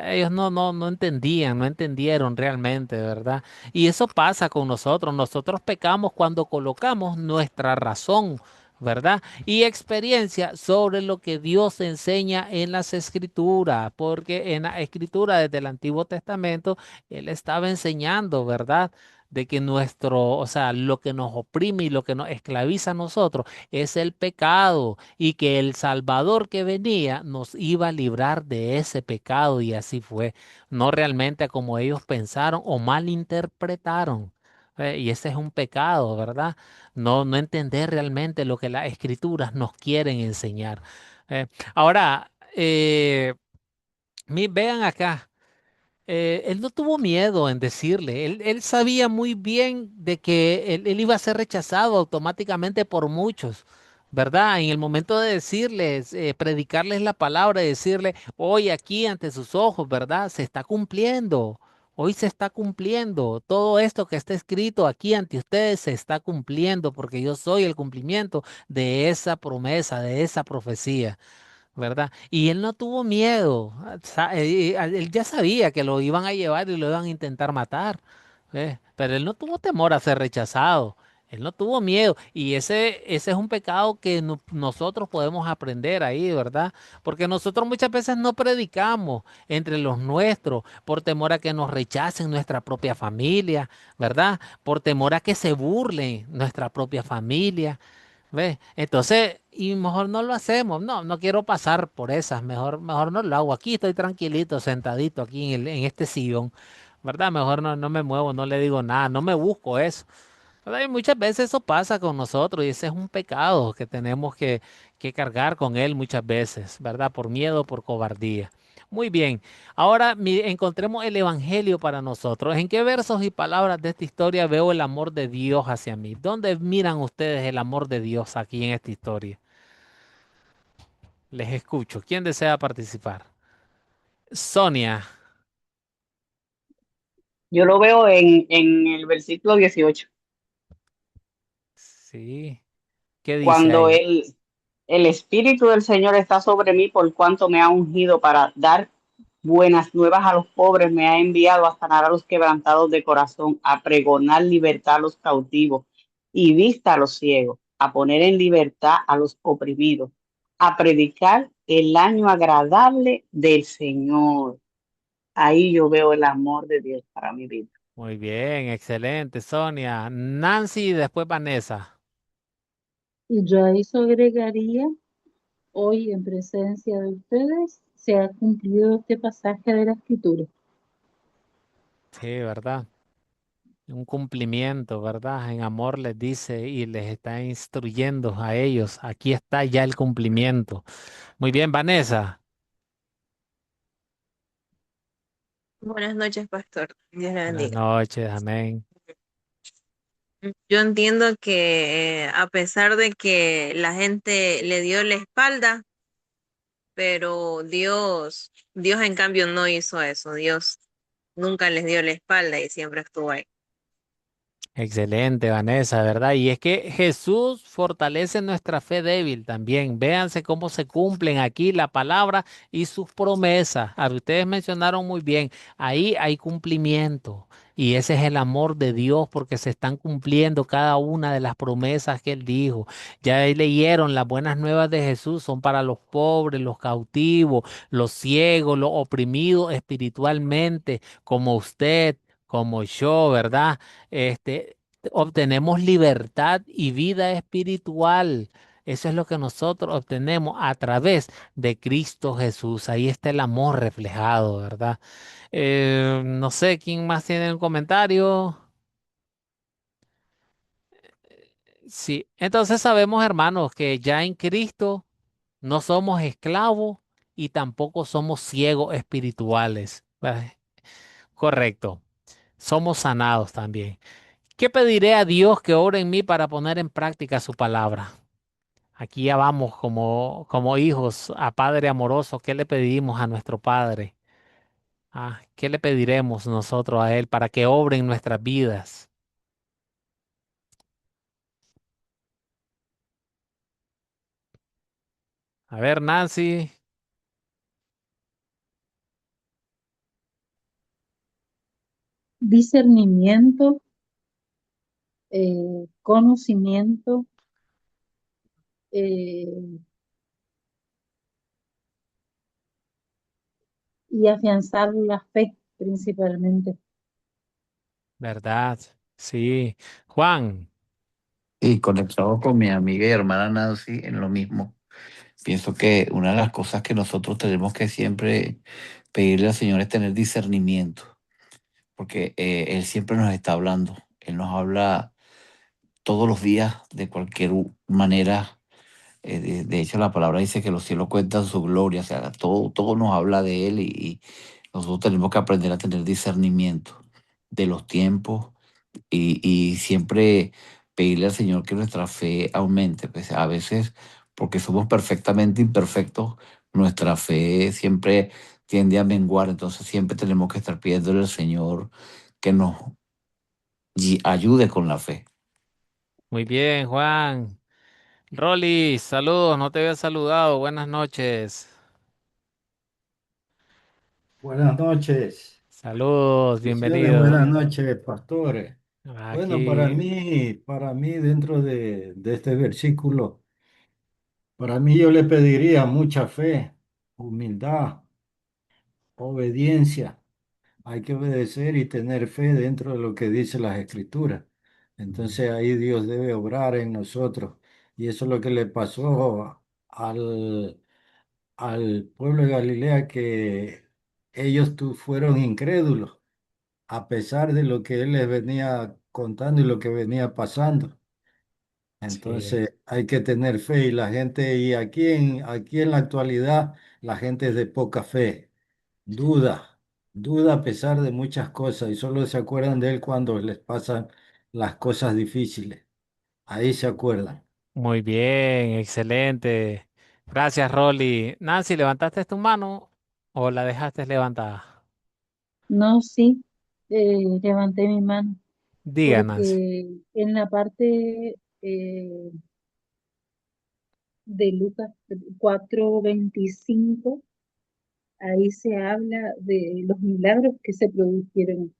Ellos no entendían, no entendieron realmente, ¿verdad? Y eso pasa con nosotros. Nosotros pecamos cuando colocamos nuestra razón, ¿verdad? Y experiencia sobre lo que Dios enseña en las escrituras, porque en la escritura desde el Antiguo Testamento, él estaba enseñando, ¿verdad? De que nuestro, o sea, lo que nos oprime y lo que nos esclaviza a nosotros es el pecado y que el Salvador que venía nos iba a librar de ese pecado y así fue, no realmente como ellos pensaron o malinterpretaron. Y ese es un pecado, ¿verdad? No entender realmente lo que las escrituras nos quieren enseñar. Ahora, vean acá. Él no tuvo miedo en decirle, él sabía muy bien de que él iba a ser rechazado automáticamente por muchos, ¿verdad? En el momento de decirles, predicarles la palabra y decirle, hoy aquí ante sus ojos, ¿verdad? Se está cumpliendo, hoy se está cumpliendo, todo esto que está escrito aquí ante ustedes se está cumpliendo porque yo soy el cumplimiento de esa promesa, de esa profecía. ¿Verdad? Y él no tuvo miedo, él ya sabía que lo iban a llevar y lo iban a intentar matar, ¿ves? Pero él no tuvo temor a ser rechazado. Él no tuvo miedo. Y ese es un pecado que nosotros podemos aprender ahí, ¿verdad? Porque nosotros muchas veces no predicamos entre los nuestros por temor a que nos rechacen nuestra propia familia, ¿verdad? Por temor a que se burlen nuestra propia familia. ¿Ves? Entonces, y mejor no lo hacemos. No, no quiero pasar por esas. Mejor no lo hago. Aquí estoy tranquilito, sentadito aquí en este sillón. ¿Verdad? Mejor no me muevo, no le digo nada, no me busco eso. ¿Verdad? Y muchas veces eso pasa con nosotros y ese es un pecado que tenemos que cargar con él muchas veces, ¿verdad? Por miedo, por cobardía. Muy bien. Ahora encontremos el evangelio para nosotros. ¿En qué versos y palabras de esta historia veo el amor de Dios hacia mí? ¿Dónde miran ustedes el amor de Dios aquí en esta historia? Les escucho. ¿Quién desea participar? Sonia. Yo lo veo en el versículo 18, Sí. ¿Qué dice cuando ahí? el Espíritu del Señor está sobre mí por cuanto me ha ungido para dar buenas nuevas a los pobres, me ha enviado a sanar a los quebrantados de corazón, a pregonar libertad a los cautivos y vista a los ciegos, a poner en libertad a los oprimidos, a predicar el año agradable del Señor. Ahí yo veo el amor de Dios para mi vida. Muy bien, excelente, Sonia. Nancy y después Vanessa. Y yo a eso agregaría, hoy en presencia de ustedes, se ha cumplido este pasaje de la Escritura. Sí, ¿verdad? Un cumplimiento, ¿verdad? En amor les dice y les está instruyendo a ellos. Aquí está ya el cumplimiento. Muy bien, Vanessa. Buenas noches, pastor. Dios le Buenas bendiga. noches, amén. Yo entiendo que a pesar de que la gente le dio la espalda, pero Dios en cambio no hizo eso. Dios nunca les dio la espalda y siempre estuvo ahí. Excelente, Vanessa, ¿verdad? Y es que Jesús fortalece nuestra fe débil también. Véanse cómo se cumplen aquí la palabra y sus promesas. Ustedes mencionaron muy bien, ahí hay cumplimiento. Y ese es el amor de Dios porque se están cumpliendo cada una de las promesas que Él dijo. Ya ahí leyeron las buenas nuevas de Jesús, son para los pobres, los cautivos, los ciegos, los oprimidos espiritualmente, como usted, como yo, ¿verdad? este, Obtenemos libertad y vida espiritual. Eso es lo que nosotros obtenemos a través de Cristo Jesús. Ahí está el amor reflejado, ¿verdad? No sé quién más tiene un comentario. Sí, entonces sabemos, hermanos, que ya en Cristo no somos esclavos y tampoco somos ciegos espirituales. ¿Verdad? Correcto. Somos sanados también. ¿Qué pediré a Dios que obre en mí para poner en práctica su palabra? Aquí ya vamos como hijos a Padre amoroso. ¿Qué le pedimos a nuestro Padre? ¿Qué le pediremos nosotros a Él para que obre en nuestras vidas? A ver, Nancy. Discernimiento, conocimiento, eh, y afianzar la fe principalmente. ¿Verdad? Sí. Juan. Y conectado con mi amiga y hermana Nancy en lo mismo. Pienso que una de las cosas que nosotros tenemos que siempre pedirle al Señor es tener discernimiento, porque Él siempre nos está hablando. Él nos habla todos los días de cualquier manera. De hecho, la palabra dice que los cielos cuentan su gloria, o sea, todo nos habla de Él y nosotros tenemos que aprender a tener discernimiento de los tiempos y siempre pedirle al Señor que nuestra fe aumente. Pues a veces, porque somos perfectamente imperfectos, nuestra fe siempre tiende a menguar, entonces siempre tenemos que estar pidiéndole al Señor que nos ayude con la fe. Muy bien, Juan. Rolly, saludos. No te había saludado. Buenas noches. Buenas noches. Saludos, Bendiciones, bienvenido. buenas noches, pastores. Bueno, Aquí, para mí dentro de este versículo, para mí yo le pediría mucha fe, humildad, obediencia. Hay que obedecer y tener fe dentro de lo que dice las Escrituras. Entonces ahí Dios debe obrar en nosotros. Y eso es lo que le pasó al pueblo de Galilea, que ellos fueron incrédulos, a pesar de lo que Él les venía contando y lo que venía pasando. sí, Entonces hay que tener fe y la gente, y aquí en la actualidad, la gente es de poca fe, duda, duda a pesar de muchas cosas y solo se acuerdan de Él cuando les pasan las cosas difíciles. Ahí se acuerdan. muy bien, excelente. Gracias, Rolly. Nancy, ¿levantaste tu mano o la dejaste levantada? No, sí, levanté mi mano Diga, Nancy. porque en la parte de Lucas 4:25, ahí se habla de los milagros que se produjeron,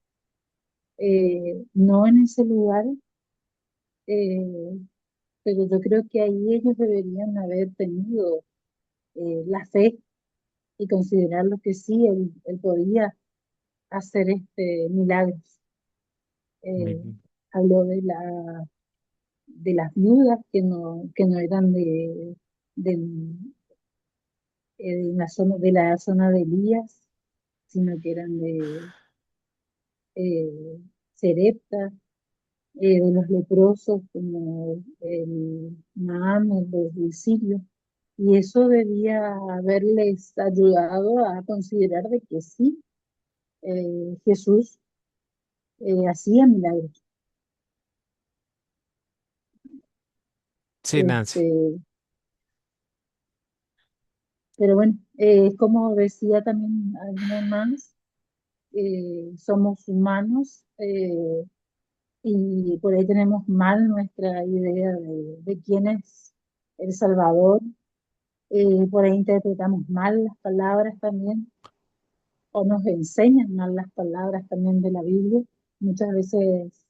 no en ese lugar, eh, pero yo creo que ahí ellos deberían haber tenido la fe y considerar lo que sí, él podía hacer milagros. Muy Eh, bien. Habló de las viudas que no eran de, de la zona de Elías, sino que eran de Serepta, de los leprosos como el Naam, el sirio. Y eso debía haberles ayudado a considerar de que sí, Jesús hacía milagros. Sí, Nancy. Este, pero bueno, como decía también alguien más, somos humanos, y por ahí tenemos mal nuestra idea de quién es el Salvador. Por ahí interpretamos mal las palabras también, o nos enseñan mal las palabras también de la Biblia. Muchas veces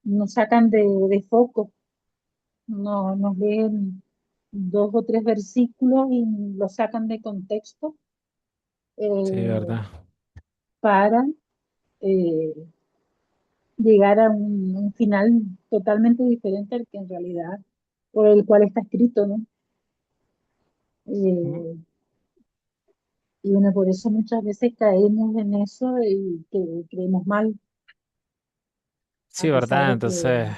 nos sacan de foco, no, nos leen dos o tres versículos y los sacan de contexto, Sí, eh, ¿verdad? para eh, llegar a un final totalmente diferente al que en realidad por el cual está escrito, ¿no? Mm, Eh, y bueno, por eso muchas veces caemos en eso y que creemos mal, a sí, pesar ¿verdad? de que Entonces,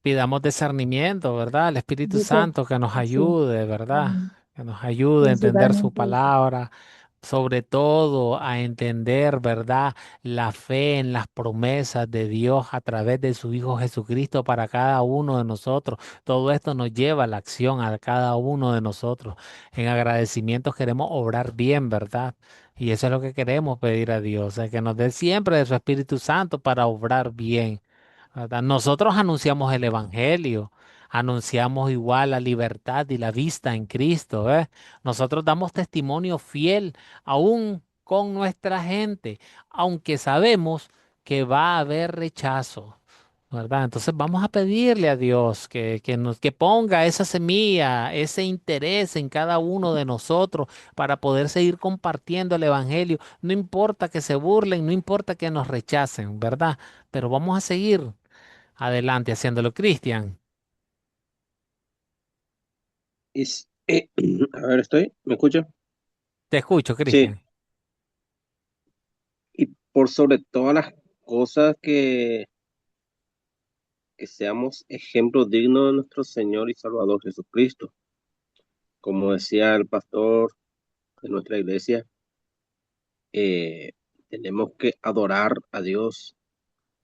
pidamos discernimiento, ¿verdad? Al Espíritu dice Santo que nos así, ayude, ¿verdad? mm, Que nos ayude a entender su principalmente eso. palabra, sobre todo a entender, ¿verdad? La fe en las promesas de Dios a través de su Hijo Jesucristo para cada uno de nosotros. Todo esto nos lleva a la acción a cada uno de nosotros. En agradecimiento queremos obrar bien, ¿verdad? Y eso es lo que queremos pedir a Dios, que nos dé siempre de su Espíritu Santo para obrar bien. ¿Verdad? Nosotros anunciamos el Evangelio, anunciamos igual la libertad y la vista en Cristo, ¿eh? Nosotros damos testimonio fiel aún con nuestra gente, aunque sabemos que va a haber rechazo, ¿verdad? Entonces vamos a pedirle a Dios que ponga esa semilla, ese interés en cada uno de nosotros para poder seguir compartiendo el Evangelio. No importa que se burlen, no importa que nos rechacen, ¿verdad? Pero vamos a seguir adelante haciéndolo. Cristian, Y, a ver, ¿me escucha? te escucho, Sí, Cristian. y por sobre todas las cosas que seamos ejemplos dignos de nuestro Señor y Salvador Jesucristo. Como decía el pastor de nuestra iglesia, eh, tenemos que adorar a Dios,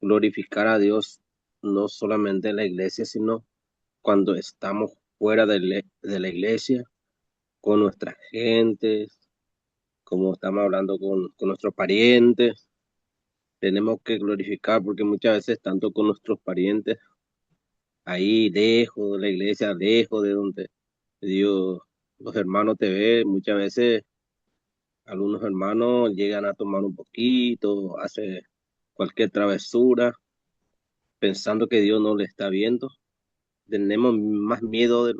glorificar a Dios, no solamente en la iglesia, sino cuando estamos fuera de la iglesia, con nuestras gentes, como estamos hablando con nuestros parientes. Tenemos que glorificar porque muchas veces, tanto con nuestros parientes, ahí lejos de la iglesia, lejos de donde Dios, los hermanos te ven, muchas veces algunos hermanos llegan a tomar un poquito, cualquier travesura, pensando que Dios no le está viendo. Tenemos más miedo de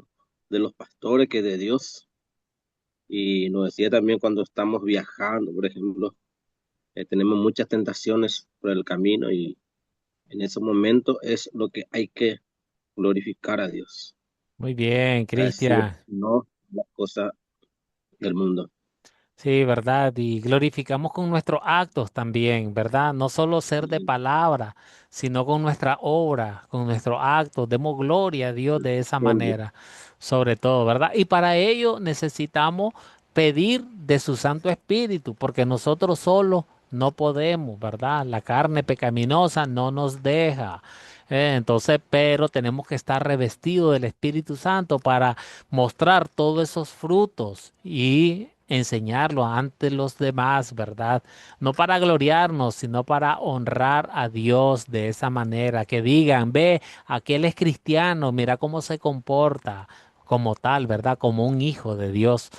los pastores que de Dios. Y nos decía también cuando estamos viajando, por ejemplo, tenemos muchas tentaciones por el camino y en ese momento es lo que hay que glorificar a Dios, Muy bien, a decir Cristian. no a las cosas del mundo. Sí, ¿verdad? Y glorificamos con nuestros actos también, ¿verdad? No solo ser de palabra, sino con nuestra obra, con nuestros actos. Demos gloria a Dios de esa Ejemplo. manera, sobre todo, ¿verdad? Y para ello necesitamos pedir de su Santo Espíritu, porque nosotros solos no podemos, ¿verdad? La carne pecaminosa no nos deja. Entonces, pero tenemos que estar revestidos del Espíritu Santo para mostrar todos esos frutos y enseñarlo ante los demás, ¿verdad? No para gloriarnos, sino para honrar a Dios de esa manera, que digan, ve, aquel es cristiano, mira cómo se comporta como tal, ¿verdad? Como un hijo de Dios,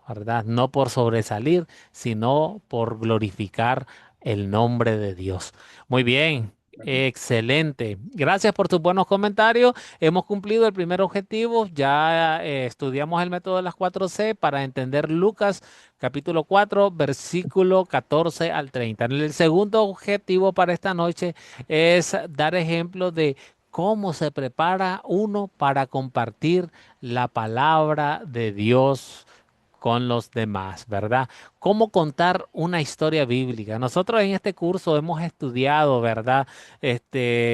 ¿verdad? No por sobresalir, sino por glorificar el nombre de Dios. Muy bien. Excelente. Gracias por tus buenos comentarios. Hemos cumplido el primer objetivo. Ya estudiamos el método de las 4C para entender Lucas capítulo 4, versículo 14 al 30. El segundo objetivo para esta noche es dar ejemplo de cómo se prepara uno para compartir la palabra de Dios con los demás, ¿verdad? ¿Cómo contar una historia bíblica? Nosotros en este curso hemos estudiado, ¿verdad?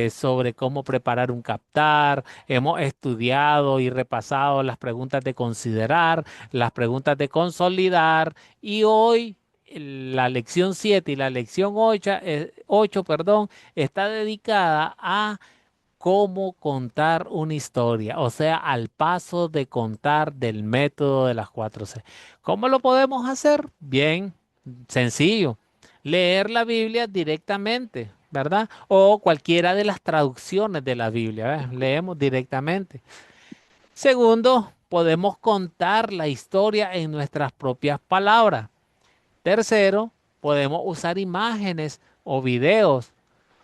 Sobre cómo preparar un captar, hemos estudiado y repasado las preguntas de considerar, las preguntas de consolidar y hoy la lección 7 y la lección 8, 8, perdón, está dedicada a cómo contar una historia, o sea, al paso de contar del método de las 4C. ¿Cómo lo podemos hacer? Bien, sencillo. Leer la Biblia directamente, ¿verdad? O cualquiera de las traducciones de la Biblia, ¿ves? Leemos directamente. Segundo, podemos contar la historia en nuestras propias palabras. Tercero, podemos usar imágenes o videos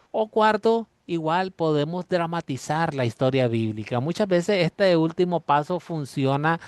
o cuarto, igual podemos dramatizar la historia bíblica. Muchas veces este último paso funciona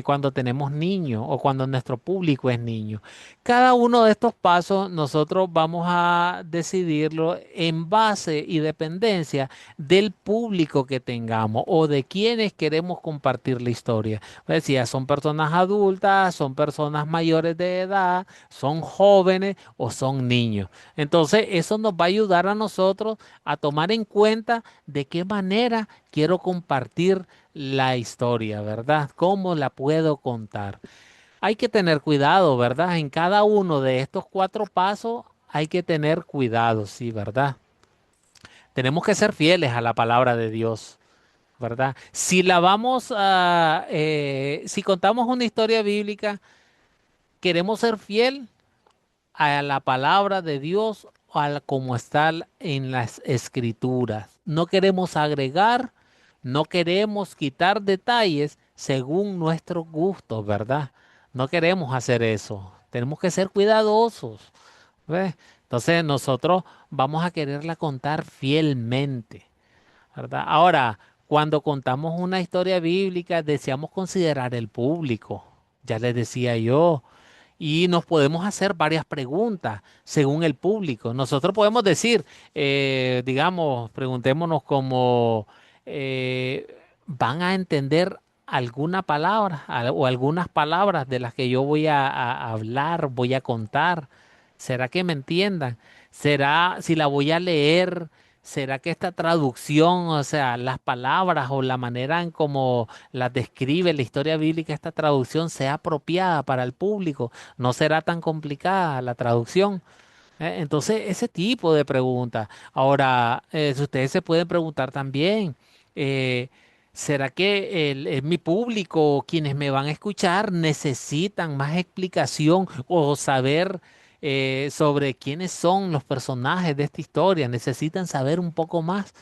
cuando tenemos niños o cuando nuestro público es niño. Cada uno de estos pasos nosotros vamos a decidirlo en base y dependencia del público que tengamos o de quienes queremos compartir la historia. Pues, si ya son personas adultas, son personas mayores de edad, son jóvenes o son niños. Entonces, eso nos va a ayudar a nosotros a tomar en cuenta de qué manera quiero compartir la historia, ¿verdad? ¿Cómo la puedo contar? Hay que tener cuidado, ¿verdad? En cada uno de estos cuatro pasos hay que tener cuidado, sí, ¿verdad? Tenemos que ser fieles a la palabra de Dios, ¿verdad? Si contamos una historia bíblica, queremos ser fiel a la palabra de Dios como está en las escrituras. No queremos agregar, no queremos quitar detalles según nuestros gustos, ¿verdad? No queremos hacer eso. Tenemos que ser cuidadosos, ¿ves? Entonces nosotros vamos a quererla contar fielmente, ¿verdad? Ahora, cuando contamos una historia bíblica, deseamos considerar el público. Ya les decía yo, y nos podemos hacer varias preguntas según el público. Nosotros podemos decir, digamos, preguntémonos como, ¿van a entender alguna palabra o algunas palabras de las que yo voy a hablar, voy a contar? ¿Será que me entiendan? ¿Será si la voy a leer? ¿Será que esta traducción, o sea, las palabras o la manera en cómo las describe la historia bíblica, esta traducción sea apropiada para el público? ¿No será tan complicada la traducción? Entonces, ese tipo de preguntas. Ahora, si ustedes se pueden preguntar también, eh, ¿será que mi público, quienes me van a escuchar, necesitan más explicación o saber sobre quiénes son los personajes de esta historia? ¿Necesitan saber un poco más?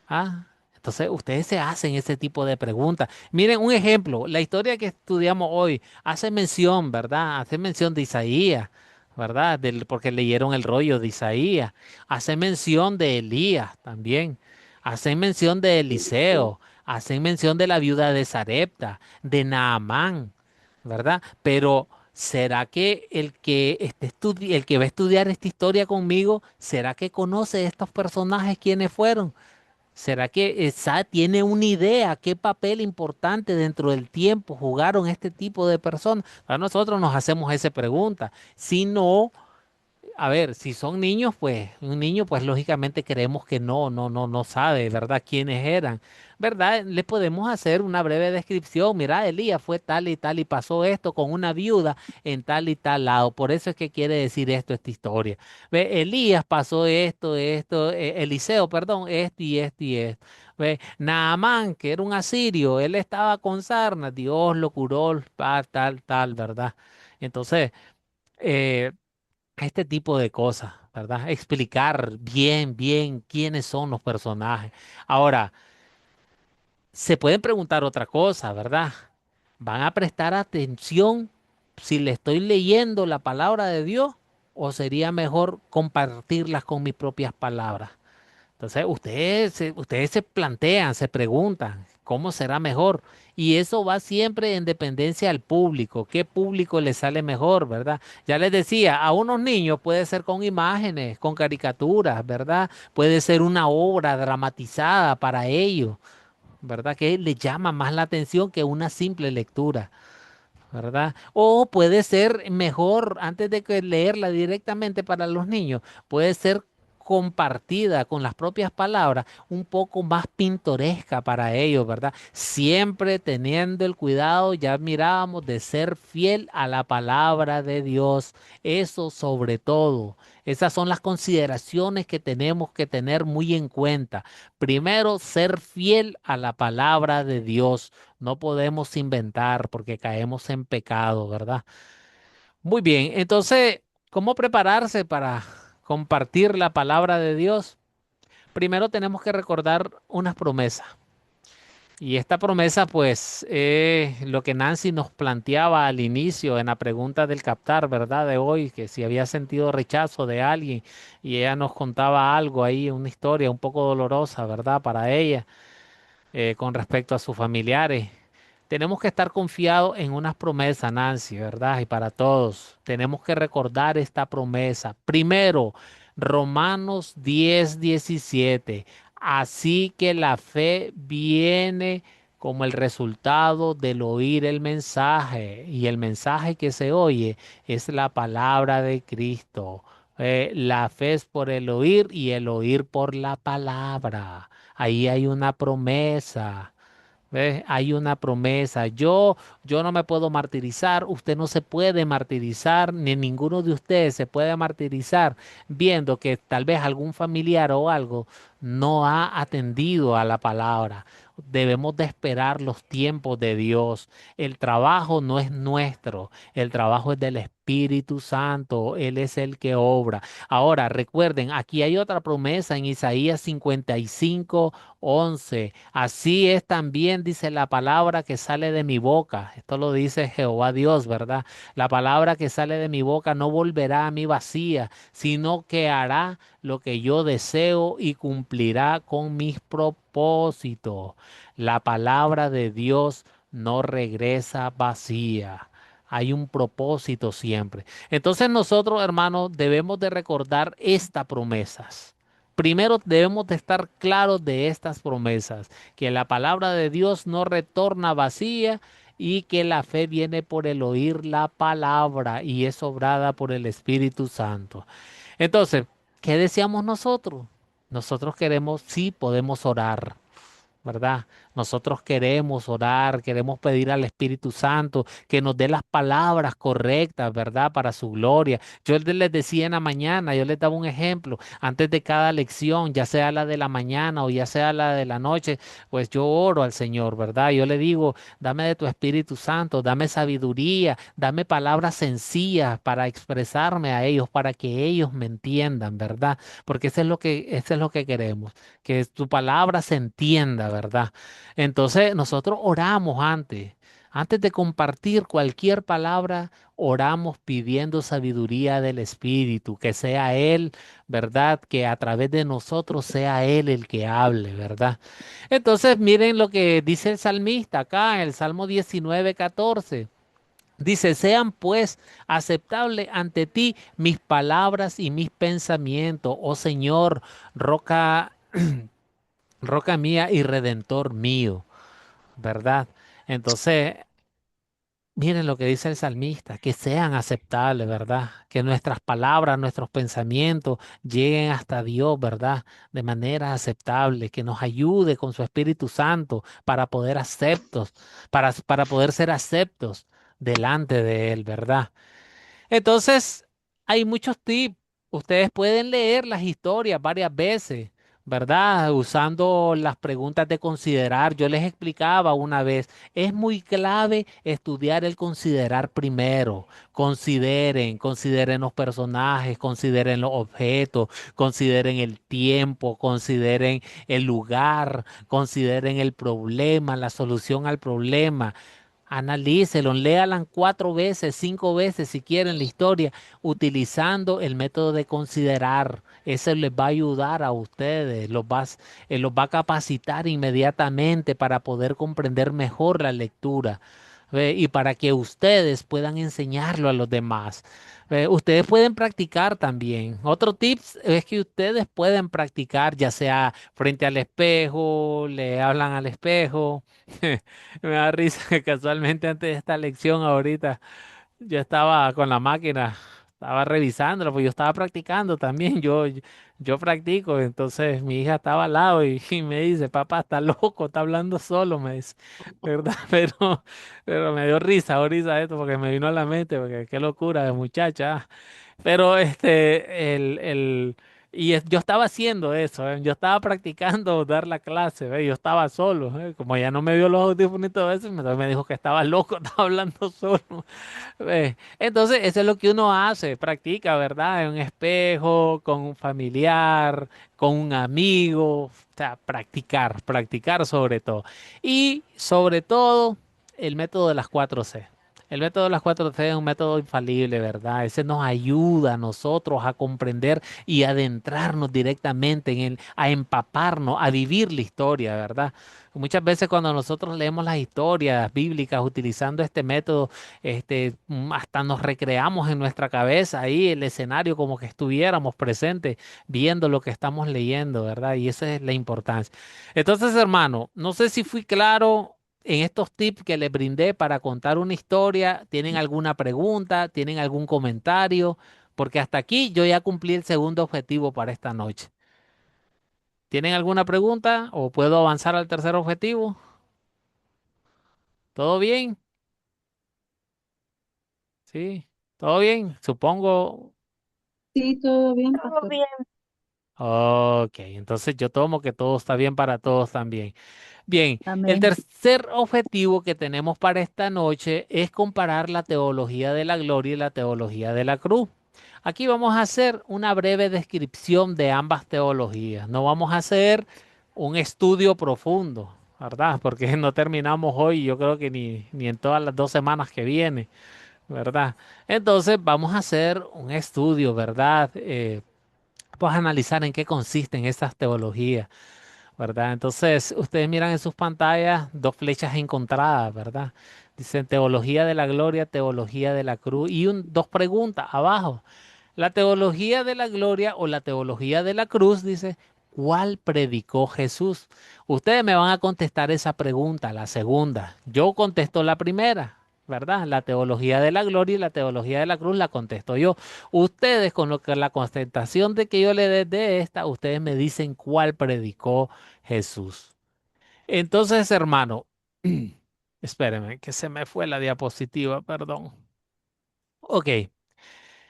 Ah, entonces ustedes se hacen ese tipo de preguntas. Miren, un ejemplo, la historia que estudiamos hoy hace mención, ¿verdad? Hace mención de Isaías, ¿verdad? Porque leyeron el rollo de Isaías. Hace mención de Elías también. Hacen mención de Eliseo. Hacen mención de la viuda de Sarepta, de Naamán, ¿verdad? Pero ¿será que el que va a estudiar esta historia conmigo, será que conoce estos personajes quiénes fueron? ¿Será que tiene una idea qué papel importante dentro del tiempo jugaron este tipo de personas? A nosotros nos hacemos esa pregunta. Si no, a ver, si son niños, pues un niño, pues lógicamente creemos que no sabe, ¿verdad? Quiénes eran, ¿verdad? Le podemos hacer una breve descripción. Mira, Elías fue tal y tal y pasó esto con una viuda en tal y tal lado. Por eso es que quiere decir esto, esta historia. Ve, Elías pasó Eliseo, perdón, esto y esto y esto. Ve, Naamán, que era un asirio, él estaba con sarna, Dios lo curó, tal, ¿verdad? Entonces, eh, este tipo de cosas, ¿verdad? Explicar bien quiénes son los personajes. Ahora, se pueden preguntar otra cosa, ¿verdad? ¿Van a prestar atención si le estoy leyendo la palabra de Dios o sería mejor compartirlas con mis propias palabras? Entonces, ustedes se plantean, se preguntan, ¿cómo será mejor? Y eso va siempre en dependencia al público. ¿Qué público les sale mejor, verdad? Ya les decía, a unos niños puede ser con imágenes, con caricaturas, ¿verdad? Puede ser una obra dramatizada para ellos, ¿verdad? Que les llama más la atención que una simple lectura. ¿Verdad? O puede ser mejor, antes de que leerla directamente para los niños, puede ser compartida con las propias palabras, un poco más pintoresca para ellos, ¿verdad? Siempre teniendo el cuidado, ya mirábamos, de ser fiel a la palabra de Dios. Eso sobre todo. Esas son las consideraciones que tenemos que tener muy en cuenta. Primero, ser fiel a la palabra de Dios. No podemos inventar porque caemos en pecado, ¿verdad? Muy bien, entonces, ¿cómo prepararse para compartir la palabra de Dios? Primero tenemos que recordar unas promesas. Y esta promesa, pues, lo que Nancy nos planteaba al inicio en la pregunta del captar, ¿verdad? De hoy, que si había sentido rechazo de alguien y ella nos contaba algo ahí, una historia un poco dolorosa, ¿verdad? Para ella, con respecto a sus familiares. Tenemos que estar confiados en unas promesas, Nancy, ¿verdad? Y para todos, tenemos que recordar esta promesa. Primero, Romanos 10:17. Así que la fe viene como el resultado del oír el mensaje. Y el mensaje que se oye es la palabra de Cristo. La fe es por el oír y el oír por la palabra. Ahí hay una promesa. ¿Ves? Hay una promesa. Yo no me puedo martirizar, usted no se puede martirizar, ni ninguno de ustedes se puede martirizar viendo que tal vez algún familiar o algo no ha atendido a la palabra. Debemos de esperar los tiempos de Dios. El trabajo no es nuestro, el trabajo es del Espíritu Santo. Él es el que obra. Ahora, recuerden, aquí hay otra promesa en Isaías 55:11. Así es también, dice la palabra que sale de mi boca. Esto lo dice Jehová Dios, ¿verdad? La palabra que sale de mi boca no volverá a mí vacía, sino que hará lo que yo deseo y cumplirá con mis propósitos. La palabra de Dios no regresa vacía. Hay un propósito siempre. Entonces nosotros, hermanos, debemos de recordar estas promesas. Primero debemos de estar claros de estas promesas, que la palabra de Dios no retorna vacía y que la fe viene por el oír la palabra y es obrada por el Espíritu Santo. Entonces, ¿qué deseamos nosotros? Nosotros queremos, sí, podemos orar. ¿Verdad? Nosotros queremos orar, queremos pedir al Espíritu Santo que nos dé las palabras correctas, ¿verdad? Para su gloria. Les decía en la mañana, yo les daba un ejemplo, antes de cada lección, ya sea la de la mañana o ya sea la de la noche, pues yo oro al Señor, ¿verdad? Yo le digo, dame de tu Espíritu Santo, dame sabiduría, dame palabras sencillas para expresarme a ellos, para que ellos me entiendan, ¿verdad? Porque eso es lo que queremos, que tu palabra se entienda, ¿verdad? Entonces nosotros oramos antes. Antes de compartir cualquier palabra, oramos pidiendo sabiduría del Espíritu, que sea Él, ¿verdad? Que a través de nosotros sea Él el que hable, ¿verdad? Entonces, miren lo que dice el salmista acá en el Salmo 19:14. Dice, sean pues aceptables ante ti mis palabras y mis pensamientos, oh Señor, roca, roca mía y redentor mío, ¿verdad? Entonces, miren lo que dice el salmista, que sean aceptables, ¿verdad? Que nuestras palabras, nuestros pensamientos lleguen hasta Dios, ¿verdad? De manera aceptable, que nos ayude con su Espíritu Santo para poder aceptos, para poder ser aceptos delante de Él, ¿verdad? Entonces, hay muchos tips. Ustedes pueden leer las historias varias veces, ¿verdad? Usando las preguntas de considerar. Yo les explicaba una vez, es muy clave estudiar el considerar primero. Consideren los personajes, consideren los objetos, consideren el tiempo, consideren el lugar, consideren el problema, la solución al problema. Analícelo, léalan 4 veces, 5 veces si quieren la historia, utilizando el método de considerar. Eso les va a ayudar a ustedes, los va a capacitar inmediatamente para poder comprender mejor la lectura. ¿Ve? Y para que ustedes puedan enseñarlo a los demás. ¿Ve? Ustedes pueden practicar también. Otro tips es que ustedes pueden practicar, ya sea frente al espejo, le hablan al espejo. Me da risa que casualmente antes de esta lección ahorita yo estaba con la máquina, estaba revisándolo, pues yo estaba practicando también, yo practico, entonces mi hija estaba al lado y me dice, papá, está loco, está hablando solo, me dice, ¿verdad? Pero me dio risa esto porque me vino a la mente, porque qué locura de muchacha. Pero yo estaba haciendo eso, ¿eh? Yo estaba practicando dar la clase, ¿ve? Yo estaba solo, ¿eh? Como ya no me vio los audífonos y todo eso, me dijo que estaba loco, estaba hablando solo. ¿Ve? Entonces, eso es lo que uno hace, practica, ¿verdad? En un espejo, con un familiar, con un amigo, o sea, practicar sobre todo. Y sobre todo, el método de las 4C. El método de las 4C es un método infalible, ¿verdad? Ese nos ayuda a nosotros a comprender y adentrarnos directamente en él, a empaparnos, a vivir la historia, ¿verdad? Muchas veces cuando nosotros leemos las historias bíblicas utilizando este método, hasta nos recreamos en nuestra cabeza ahí el escenario como que estuviéramos presentes viendo lo que estamos leyendo, ¿verdad? Y esa es la importancia. Entonces, hermano, no sé si fui claro en estos tips que les brindé para contar una historia. ¿Tienen alguna pregunta? ¿Tienen algún comentario? Porque hasta aquí yo ya cumplí el segundo objetivo para esta noche. ¿Tienen alguna pregunta o puedo avanzar al tercer objetivo? ¿Todo bien? Sí, todo bien, supongo. Sí, todo bien, Todo pastor. bien. Ok, entonces yo tomo que todo está bien para todos también. Bien, el Amén. tercer objetivo que tenemos para esta noche es comparar la teología de la gloria y la teología de la cruz. Aquí vamos a hacer una breve descripción de ambas teologías. No vamos a hacer un estudio profundo, ¿verdad? Porque no terminamos hoy, yo creo que ni en todas las 2 semanas que vienen, ¿verdad? Entonces vamos a hacer un estudio, ¿verdad? Pues analizar en qué consisten estas teologías. ¿Verdad? Entonces, ustedes miran en sus pantallas dos flechas encontradas, ¿verdad? Dicen teología de la gloria, teología de la cruz y dos preguntas abajo. La teología de la gloria o la teología de la cruz dice, ¿cuál predicó Jesús? Ustedes me van a contestar esa pregunta, la segunda. Yo contesto la primera, ¿verdad? La teología de la gloria y la teología de la cruz la contesto yo. Ustedes, con lo que la contestación de que yo le dé de esta, ustedes me dicen cuál predicó Jesús. Entonces, hermano, espérenme, que se me fue la diapositiva, perdón. Ok.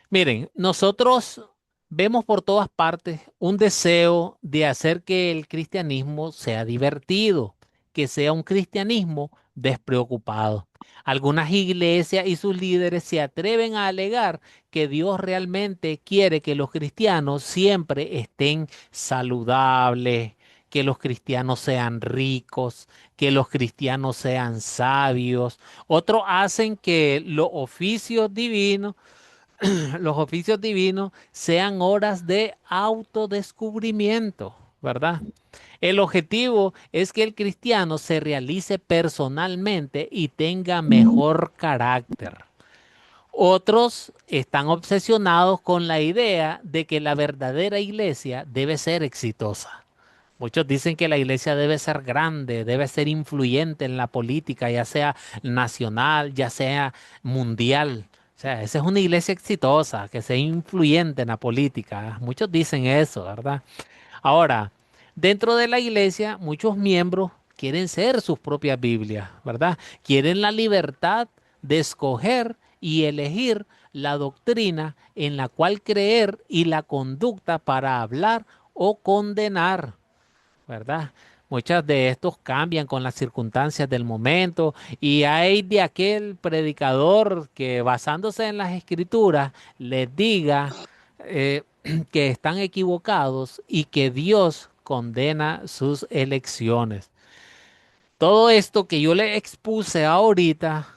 Miren, nosotros vemos por todas partes un deseo de hacer que el cristianismo sea divertido, que sea un cristianismo despreocupado. Algunas iglesias y sus líderes se atreven a alegar que Dios realmente quiere que los cristianos siempre estén saludables, que los cristianos sean ricos, que los cristianos sean sabios. Otros hacen que los oficios divinos sean horas de autodescubrimiento, ¿verdad? El objetivo es que el cristiano se realice personalmente y tenga mejor carácter. Otros están obsesionados con la idea de que la verdadera iglesia debe ser exitosa. Muchos dicen que la iglesia debe ser grande, debe ser influyente en la política, ya sea nacional, ya sea mundial. O sea, esa es una iglesia exitosa, que sea influyente en la política. Muchos dicen eso, ¿verdad? Ahora, dentro de la iglesia, muchos miembros quieren ser sus propias Biblias, ¿verdad? Quieren la libertad de escoger y elegir la doctrina en la cual creer y la conducta para hablar o condenar, ¿verdad? Muchas de estos cambian con las circunstancias del momento y hay de aquel predicador que basándose en las escrituras les diga eh, que están equivocados y que Dios condena sus elecciones. Todo esto que yo le expuse ahorita,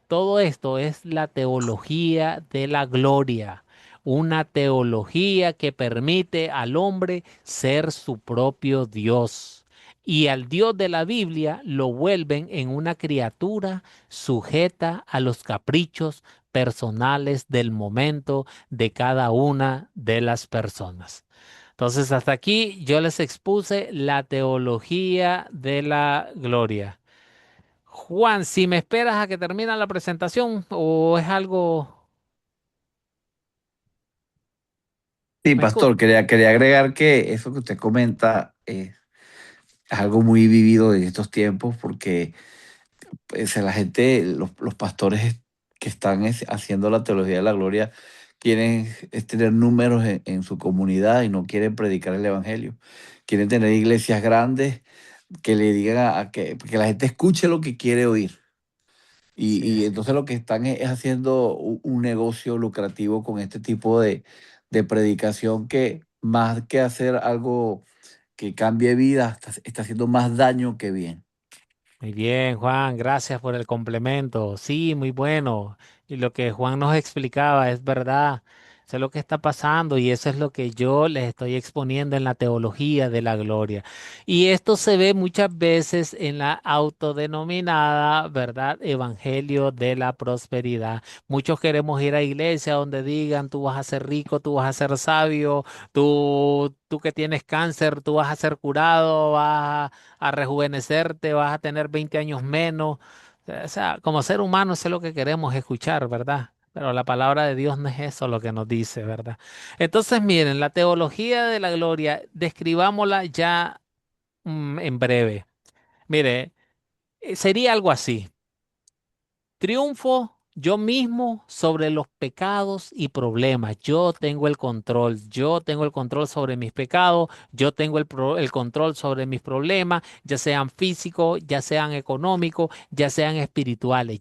todo esto es la teología de la gloria, una teología que permite al hombre ser su propio Dios. Y al Dios de la Biblia lo vuelven en una criatura sujeta a los caprichos personales del momento de cada una de las personas. Entonces, hasta aquí yo les expuse la teología de la gloria. Juan, si me esperas a que termine la presentación o es algo... Sí, ¿Me escu- pastor, quería agregar que eso que usted comenta es algo muy vivido en estos tiempos porque pues, la gente, los pastores que están haciendo la teología de la gloria quieren tener números en su comunidad y no quieren predicar el evangelio. Quieren tener iglesias grandes que le digan que la gente escuche lo que quiere oír. Y Sí, entonces lo que están es haciendo un negocio lucrativo con este tipo de predicación que más que hacer algo que cambie vidas, está haciendo más daño que bien. muy bien, Juan, gracias por el complemento. Sí, muy bueno. Y lo que Juan nos explicaba es verdad. Eso es lo que está pasando y eso es lo que yo les estoy exponiendo en la teología de la gloria. Y esto se ve muchas veces en la autodenominada, ¿verdad? Evangelio de la prosperidad. Muchos queremos ir a iglesia donde digan, tú vas a ser rico, tú vas a ser sabio, tú que tienes cáncer, tú vas a ser curado, a rejuvenecerte, vas a tener 20 años menos. O sea, como ser humano eso es lo que queremos escuchar, ¿verdad? Pero la palabra de Dios no es eso lo que nos dice, ¿verdad? Entonces, miren, la teología de la gloria, describámosla ya en breve. Mire, sería algo así. Triunfo yo mismo sobre los pecados y problemas. Yo tengo el control. Yo tengo el control sobre mis pecados. Yo tengo el control sobre mis problemas, ya sean físicos, ya sean económicos, ya sean espirituales.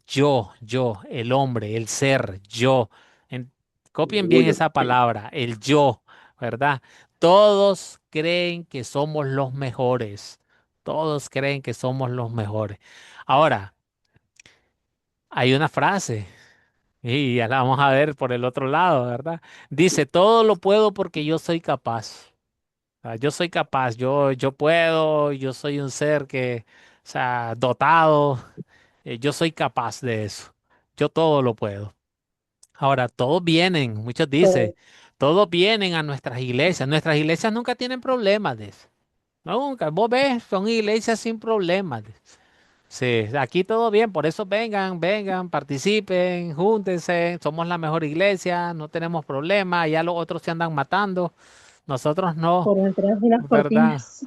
El hombre, el ser, yo. En- Copien bien Orgullo. esa palabra, el yo, ¿verdad? Todos creen que somos los mejores. Todos creen que somos los mejores. Ahora, hay una frase, y ya la vamos a ver por el otro lado, ¿verdad? Dice, todo lo puedo porque yo soy capaz. Yo soy capaz, yo puedo, yo soy un ser que, o sea, dotado, yo soy capaz de eso. Yo todo lo puedo. Ahora, todos vienen, muchos dicen, todos vienen a nuestras iglesias. Nuestras iglesias nunca tienen problemas de eso. Nunca. Vos ves, son iglesias sin problemas. Sí, aquí todo bien, por eso vengan, participen, júntense, somos la mejor iglesia, no tenemos problemas, ya los otros se andan matando, nosotros no, por detrás de las ¿verdad? cortinas,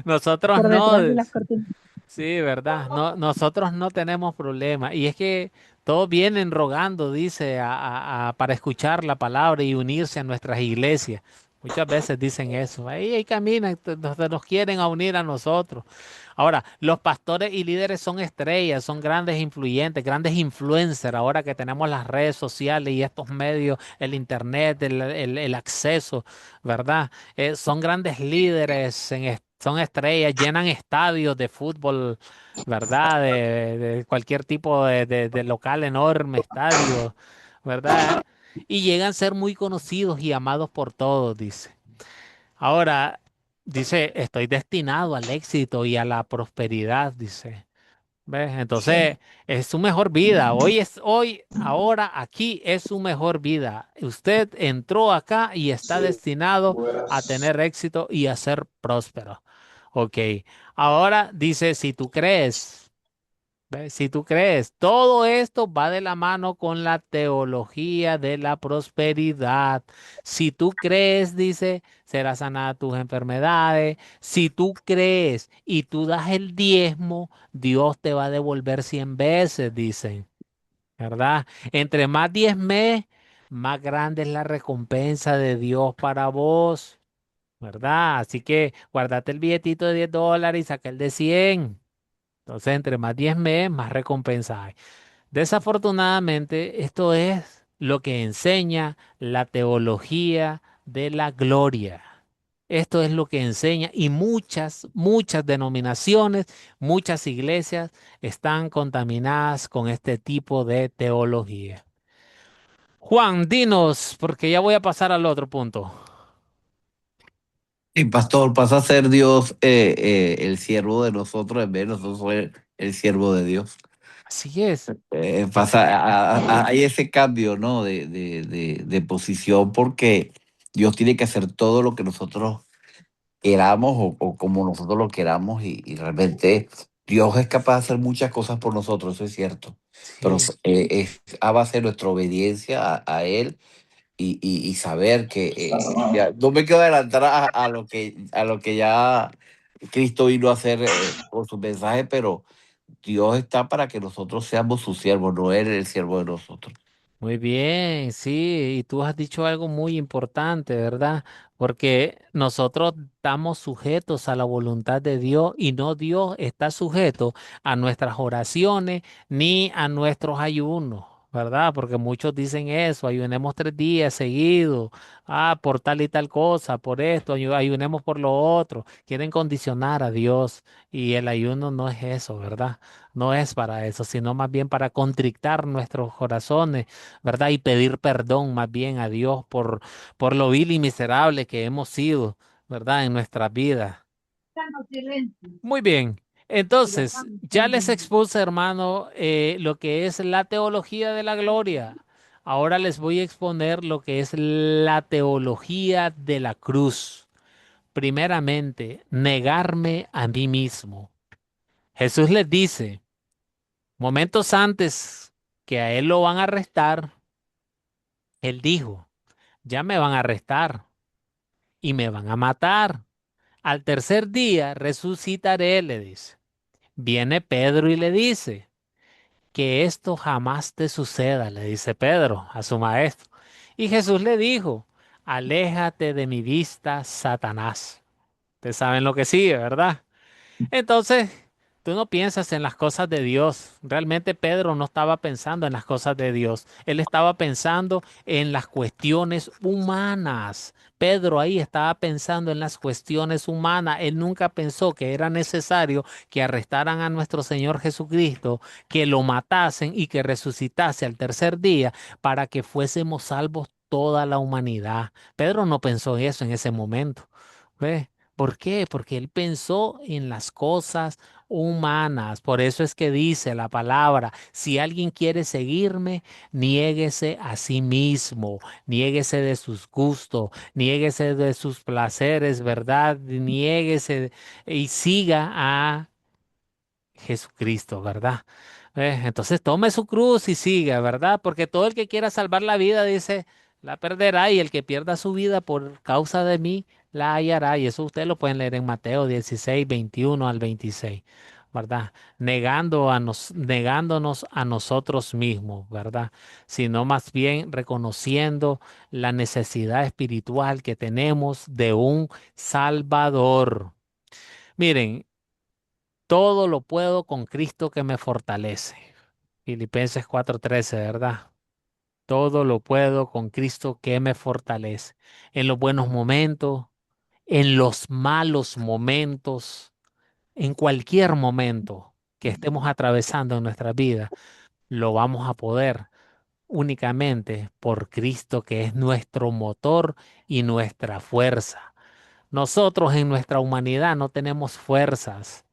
Nosotros por no, detrás de las cortinas. sí, ¿verdad? No, nosotros no tenemos problema. Y es que todos vienen rogando, dice, para escuchar la palabra y unirse a nuestras iglesias. Muchas veces dicen eso. Ahí caminan, nos quieren a unir a nosotros. Ahora, los pastores y líderes son estrellas, son grandes influyentes, grandes influencers. Ahora que tenemos las redes sociales y estos medios, el internet, el acceso, ¿verdad? Son grandes líderes son estrellas, llenan estadios de fútbol, ¿verdad? De cualquier tipo de local enorme, estadio, ¿verdad? Y llegan a ser muy conocidos y amados por todos, dice. Ahora, dice, estoy destinado al éxito y a la prosperidad, dice. ¿Ves? Entonces, es su mejor vida. Ahora, aquí es su mejor vida. Usted entró acá y está destinado a tener éxito y a ser próspero. Ok. Ahora dice, si tú crees. ¿Ves? Si tú crees, todo esto va de la mano con la teología de la prosperidad. Si tú crees, dice, será sanada tus enfermedades. Si tú crees y tú das el diezmo, Dios te va a devolver 100 veces, dicen, ¿verdad? Entre más diezmes, más grande es la recompensa de Dios para vos, ¿verdad? Así que guardate el billetito de $10 y saca el de 100. Entonces, entre más diezmes, más recompensa hay. Desafortunadamente, esto es lo que enseña la teología de la gloria. Esto es lo que enseña y muchas denominaciones, muchas iglesias están contaminadas con este tipo de teología. Juan, dinos, porque ya voy a pasar al otro punto. Y pastor, pasa a ser Dios el siervo de nosotros en vez de nosotros ser el siervo de Dios. Así es. Hay ese cambio, ¿no? De posición porque Dios tiene que hacer todo lo que nosotros queramos o como nosotros lo queramos y realmente Dios es capaz de hacer muchas cosas por nosotros, eso es cierto, pero Sí, es a base de nuestra obediencia a Él y saber que no me quiero adelantar a lo que ya Cristo vino a hacer con su mensaje, pero Dios está para que nosotros seamos sus siervos, no Él el siervo de nosotros. muy bien, sí, y tú has dicho algo muy importante, ¿verdad? Porque nosotros estamos sujetos a la voluntad de Dios y no Dios está sujeto a nuestras oraciones ni a nuestros ayunos, ¿verdad? Porque muchos dicen eso, ayunemos 3 días seguidos, por tal y tal cosa, por esto, ayunemos por lo otro. Quieren condicionar a Dios y el ayuno no es eso, ¿verdad? No es para eso, sino más bien para contrictar nuestros corazones, ¿verdad? Y pedir perdón más bien a Dios por lo vil y miserable que hemos sido, ¿verdad? En nuestras vidas. Muy bien. Entonces, ya les expuse, hermano, lo que es la teología de la gloria. Ahora les voy a exponer lo que es la teología de la cruz. Primeramente, negarme a mí mismo. Jesús les dice, momentos antes que a él lo van a arrestar, él dijo, ya me van a arrestar y me van a matar. Al tercer día resucitaré, le dice. Viene Pedro y le dice, que esto jamás te suceda, le dice Pedro a su maestro. Y Jesús le dijo, aléjate de mi vista, Satanás. Ustedes saben lo que sigue, ¿verdad? Entonces, tú no piensas en las cosas de Dios. Realmente Pedro no estaba pensando en las cosas de Dios. Él estaba pensando en las cuestiones humanas. Pedro ahí estaba pensando en las cuestiones humanas. Él nunca pensó que era necesario que arrestaran a nuestro Señor Jesucristo, que lo matasen y que resucitase al tercer día para que fuésemos salvos toda la humanidad. Pedro no pensó eso en ese momento. ¿Ves? ¿Por qué? Porque él pensó en las cosas humanas. Por eso es que dice la palabra, si alguien quiere seguirme, niéguese a sí mismo, niéguese de sus gustos, niéguese de sus placeres, ¿verdad? Niéguese y siga a Jesucristo, ¿verdad? Entonces tome su cruz y siga, ¿verdad? Porque todo el que quiera salvar la vida, dice, la perderá y el que pierda su vida por causa de mí, la hallará. Y eso ustedes lo pueden leer en Mateo 16, 21 al 26, ¿verdad? Negándonos a nosotros mismos, ¿verdad? Sino más bien reconociendo la necesidad espiritual que tenemos de un Salvador. Miren, todo lo puedo con Cristo que me fortalece. Filipenses 4:13, ¿verdad? Todo lo puedo con Cristo que me fortalece. En los buenos momentos, en los malos momentos, en cualquier momento que estemos atravesando en nuestra vida, lo vamos a poder únicamente por Cristo, que es nuestro motor y nuestra fuerza. Nosotros en nuestra humanidad no tenemos fuerzas,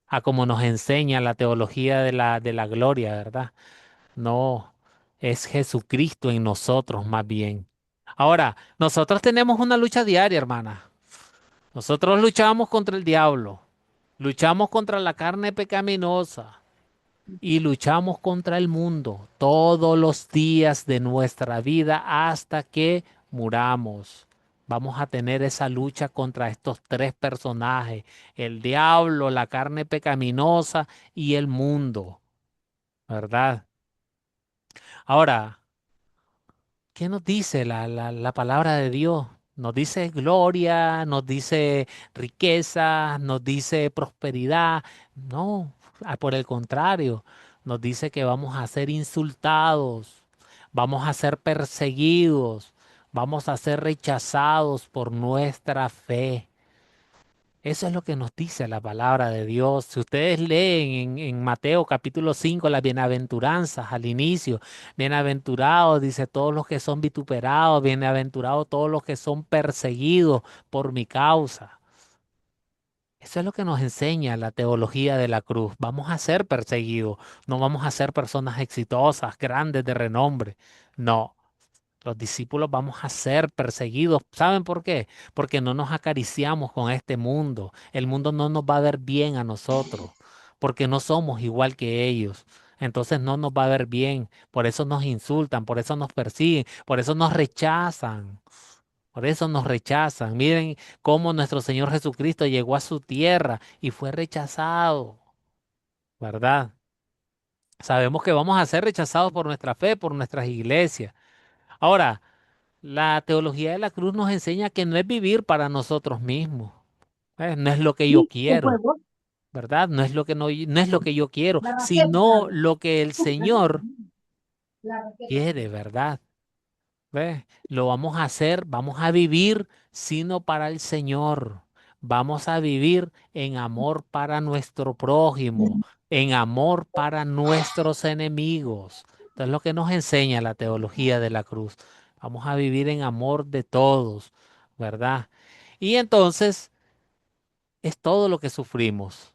a como nos enseña la teología de la gloria, ¿verdad? No, es Jesucristo en nosotros más bien. Ahora, nosotros tenemos una lucha diaria, hermana. Nosotros luchamos contra el diablo, luchamos contra la carne pecaminosa y luchamos contra el mundo todos los días de nuestra vida hasta que muramos. Vamos a tener esa lucha contra estos tres personajes, el diablo, la carne pecaminosa y el mundo, ¿verdad? Ahora, ¿qué nos dice la palabra de Dios? Nos dice gloria, nos dice riqueza, nos dice prosperidad. No, por el contrario, nos dice que vamos a ser insultados, vamos a ser perseguidos, vamos a ser rechazados por nuestra fe. Eso es lo que nos dice la palabra de Dios. Si ustedes leen en Mateo capítulo 5 las bienaventuranzas al inicio, bienaventurados, dice todos los que son vituperados, bienaventurados todos los que son perseguidos por mi causa. Eso es lo que nos enseña la teología de la cruz. Vamos a ser perseguidos, no vamos a ser personas exitosas, grandes de renombre. No. Los discípulos vamos a ser perseguidos. ¿Saben por qué? Porque no nos acariciamos con este mundo. El mundo no nos va a ver bien a nosotros, porque no somos igual que ellos. Entonces no nos va a ver bien. Por eso nos insultan, por eso nos persiguen, por eso nos rechazan. Por eso nos rechazan. Miren cómo nuestro Señor Jesucristo llegó a su tierra y fue rechazado, ¿verdad? Sabemos que vamos a ser rechazados por nuestra fe, por nuestras iglesias. Ahora, la teología de la cruz nos enseña que no es vivir para nosotros mismos, no es lo que yo Sí, el quiero, juego, ¿verdad? No es lo que no es lo que yo quiero, la sino raqueta, lo que el Señor la raqueta. quiere, ¿verdad? ¿Ves? Lo vamos a hacer, vamos a vivir, sino para el Señor. Vamos a vivir en amor para nuestro prójimo, en amor para nuestros enemigos. Entonces, lo que nos enseña la teología de la cruz. Vamos a vivir en amor de todos, ¿verdad? Y entonces es todo lo que sufrimos.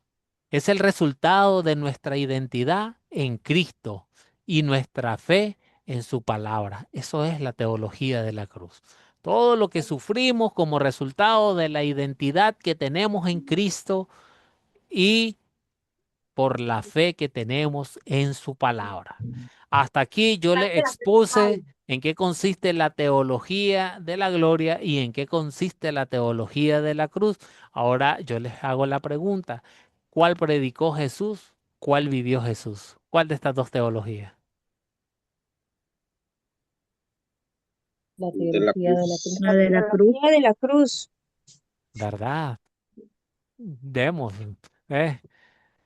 Es el resultado de nuestra identidad en Cristo y nuestra fe en su palabra. Eso es la teología de la cruz. Todo lo que sufrimos como resultado de la identidad que tenemos en Cristo y por la fe que tenemos en su palabra. Hasta aquí yo le expuse en qué consiste la teología de la gloria y en qué consiste la teología de la cruz. Ahora yo les hago la pregunta, ¿cuál predicó Jesús? ¿Cuál vivió Jesús? ¿Cuál de estas dos teologías? La De la teología de la cruz. cruz. La de la cruz. La de la cruz. ¿Verdad? Demos. ¿Eh?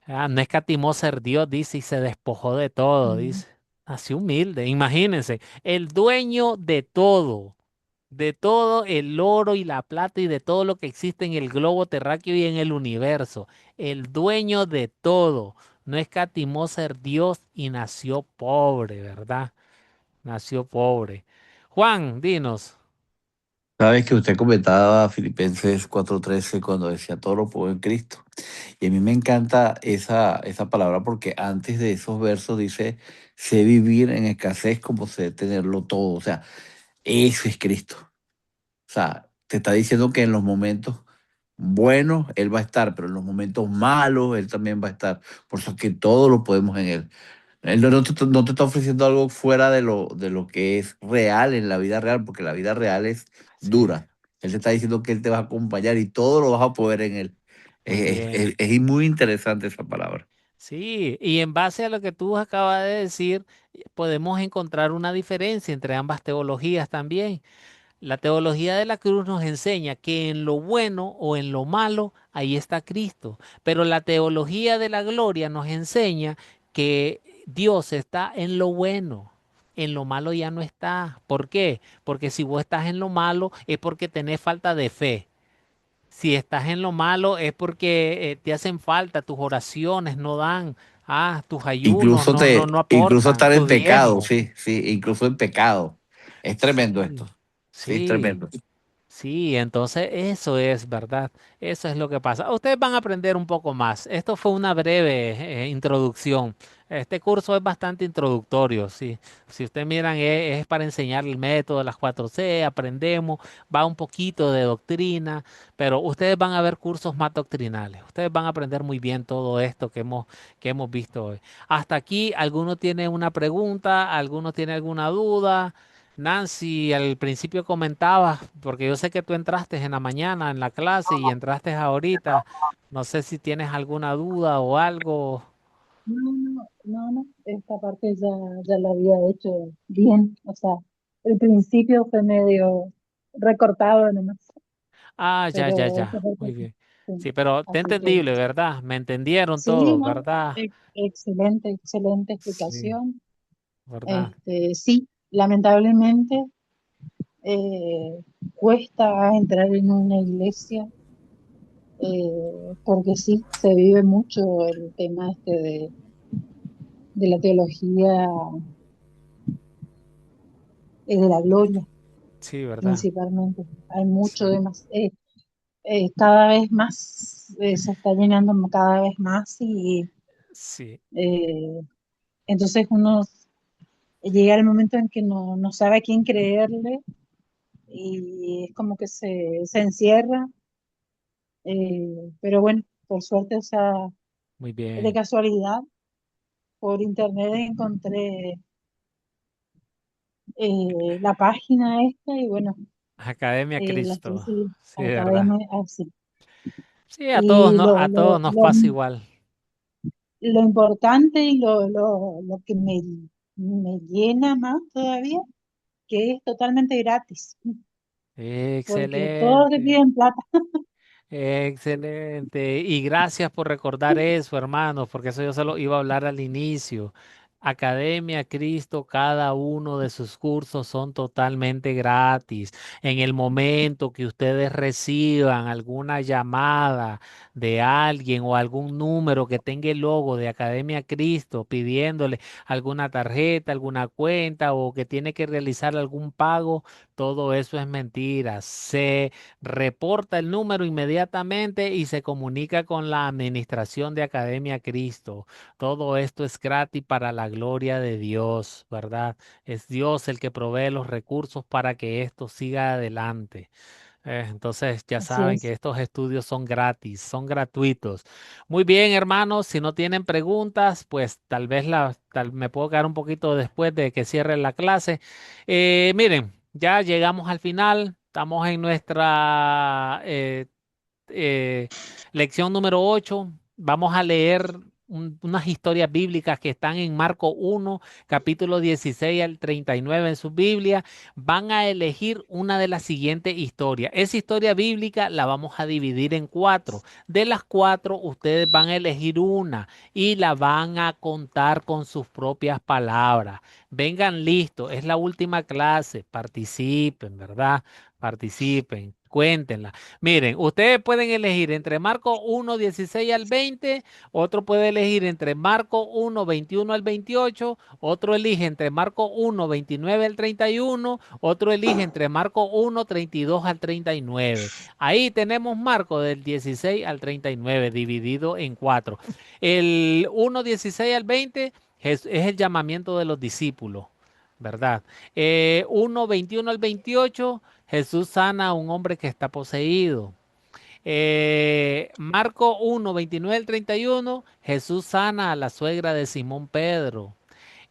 No escatimó ser Dios, dice, y se despojó de todo, Mm. dice. Así humilde. Imagínense, el dueño de todo el oro y la plata y de todo lo que existe en el globo terráqueo y en el universo. El dueño de todo. No escatimó ser Dios y nació pobre, ¿verdad? Nació pobre. Juan, dinos. Sabes que usted comentaba Filipenses 4:13 cuando decía todo lo puedo en Cristo. Y a mí me encanta esa palabra porque antes de esos versos dice, sé vivir en escasez como sé tenerlo todo. O sea, eso es Cristo. O sea, te está diciendo que en los momentos buenos Él va a estar, pero en los momentos malos Él también va a estar. Por eso que todo lo podemos en Él. Él no te está ofreciendo algo fuera de lo que es real en la vida real, porque la vida real es Sí, dura. Él te está diciendo que Él te va a acompañar y todo lo vas a poder en Él. muy bien. Es muy interesante esa palabra. Sí, y en base a lo que tú acabas de decir, podemos encontrar una diferencia entre ambas teologías también. La teología de la cruz nos enseña que en lo bueno o en lo malo, ahí está Cristo. Pero la teología de la gloria nos enseña que Dios está en lo bueno. En lo malo ya no está. ¿Por qué? Porque si vos estás en lo malo es porque tenés falta de fe. Si estás en lo malo es porque te hacen falta, tus oraciones no dan, tus ayunos no Incluso aportan, estar tu en pecado, diezmo. sí, sí, incluso en pecado. Es tremendo Sí, esto. Sí, es sí. tremendo. Sí, entonces eso es verdad, eso es lo que pasa. Ustedes van a aprender un poco más. Esto fue una breve introducción. Este curso es bastante introductorio, sí. Si ustedes miran, es para enseñar el método de las 4C, aprendemos, va un poquito de doctrina, pero ustedes van a ver cursos más doctrinales. Ustedes van a aprender muy bien todo esto que hemos visto hoy. Hasta aquí, ¿alguno tiene una pregunta? ¿Alguno tiene alguna duda? Nancy, al principio comentabas, porque yo sé que tú entraste en la mañana en la clase y entraste ahorita. No sé si tienes alguna duda o algo. No, esta parte ya la había hecho bien, o sea, el principio fue medio recortado nomás, Ya, ya, pero esta ya. parte Muy bien. sí, Sí, pero te así que entendible, ¿verdad? Me entendieron sí, todos, no, ¿verdad? excelente Sí, explicación. ¿verdad? Sí, lamentablemente eh, cuesta entrar en una iglesia porque sí, se vive mucho el tema de la teología de la gloria, Sí, ¿verdad? principalmente. Hay mucho Sí, de más, cada vez más, se está llenando cada vez más y sí, eh, entonces uno llega el momento en que no sabe a quién creerle y es como que se encierra, pero bueno, por suerte, o sea, muy de bien. casualidad, por internet encontré la página esta y bueno, Academia la estoy Cristo. siguiendo, Sí, ¿verdad? academia así. Sí, a todos, Y no, a todos nos pasa igual. lo importante y lo que me llena más todavía, que es totalmente gratis, porque todos te Excelente. piden plata. Excelente. Y gracias por recordar eso, hermanos, porque eso yo se lo iba a hablar al inicio. Academia Cristo, cada uno de sus cursos son totalmente gratis. En el momento que ustedes reciban alguna llamada de alguien o algún número que tenga el logo de Academia Cristo pidiéndole alguna tarjeta, alguna cuenta o que tiene que realizar algún pago, todo eso es mentira. Reporta el número inmediatamente y se comunica con la administración de Academia Cristo. Todo esto es gratis para la gloria de Dios, ¿verdad? Es Dios el que provee los recursos para que esto siga adelante. Entonces ya Así saben que es. estos estudios son gratis, son gratuitos. Muy bien, hermanos, si no tienen preguntas, pues tal vez me puedo quedar un poquito después de que cierre la clase. Miren, ya llegamos al final, estamos en nuestra eh, lección número 8. Vamos a leer unas historias bíblicas que están en Marco 1, capítulo 16 al 39 en su Biblia. Van a elegir una de las siguientes historias. Esa historia bíblica la vamos a dividir en cuatro. De las cuatro, ustedes van a elegir una y la van a contar con sus propias palabras. Vengan listos, es la última clase. Participen, ¿verdad? Participen, cuéntenla. Miren, ustedes pueden elegir entre Marcos 1, 16 al 20, otro puede elegir entre Marcos 1, 21 al 28, otro elige entre Marcos 1, 29 al 31, otro elige entre Marcos 1, 32 al 39. Ahí tenemos Marcos del 16 al 39, dividido en cuatro. El 1, 16 al 20 es el llamamiento de los discípulos, ¿verdad? 1, 21 al 28. Jesús sana a un hombre que está poseído. Marco 1, 29 al 31, Jesús sana a la suegra de Simón Pedro.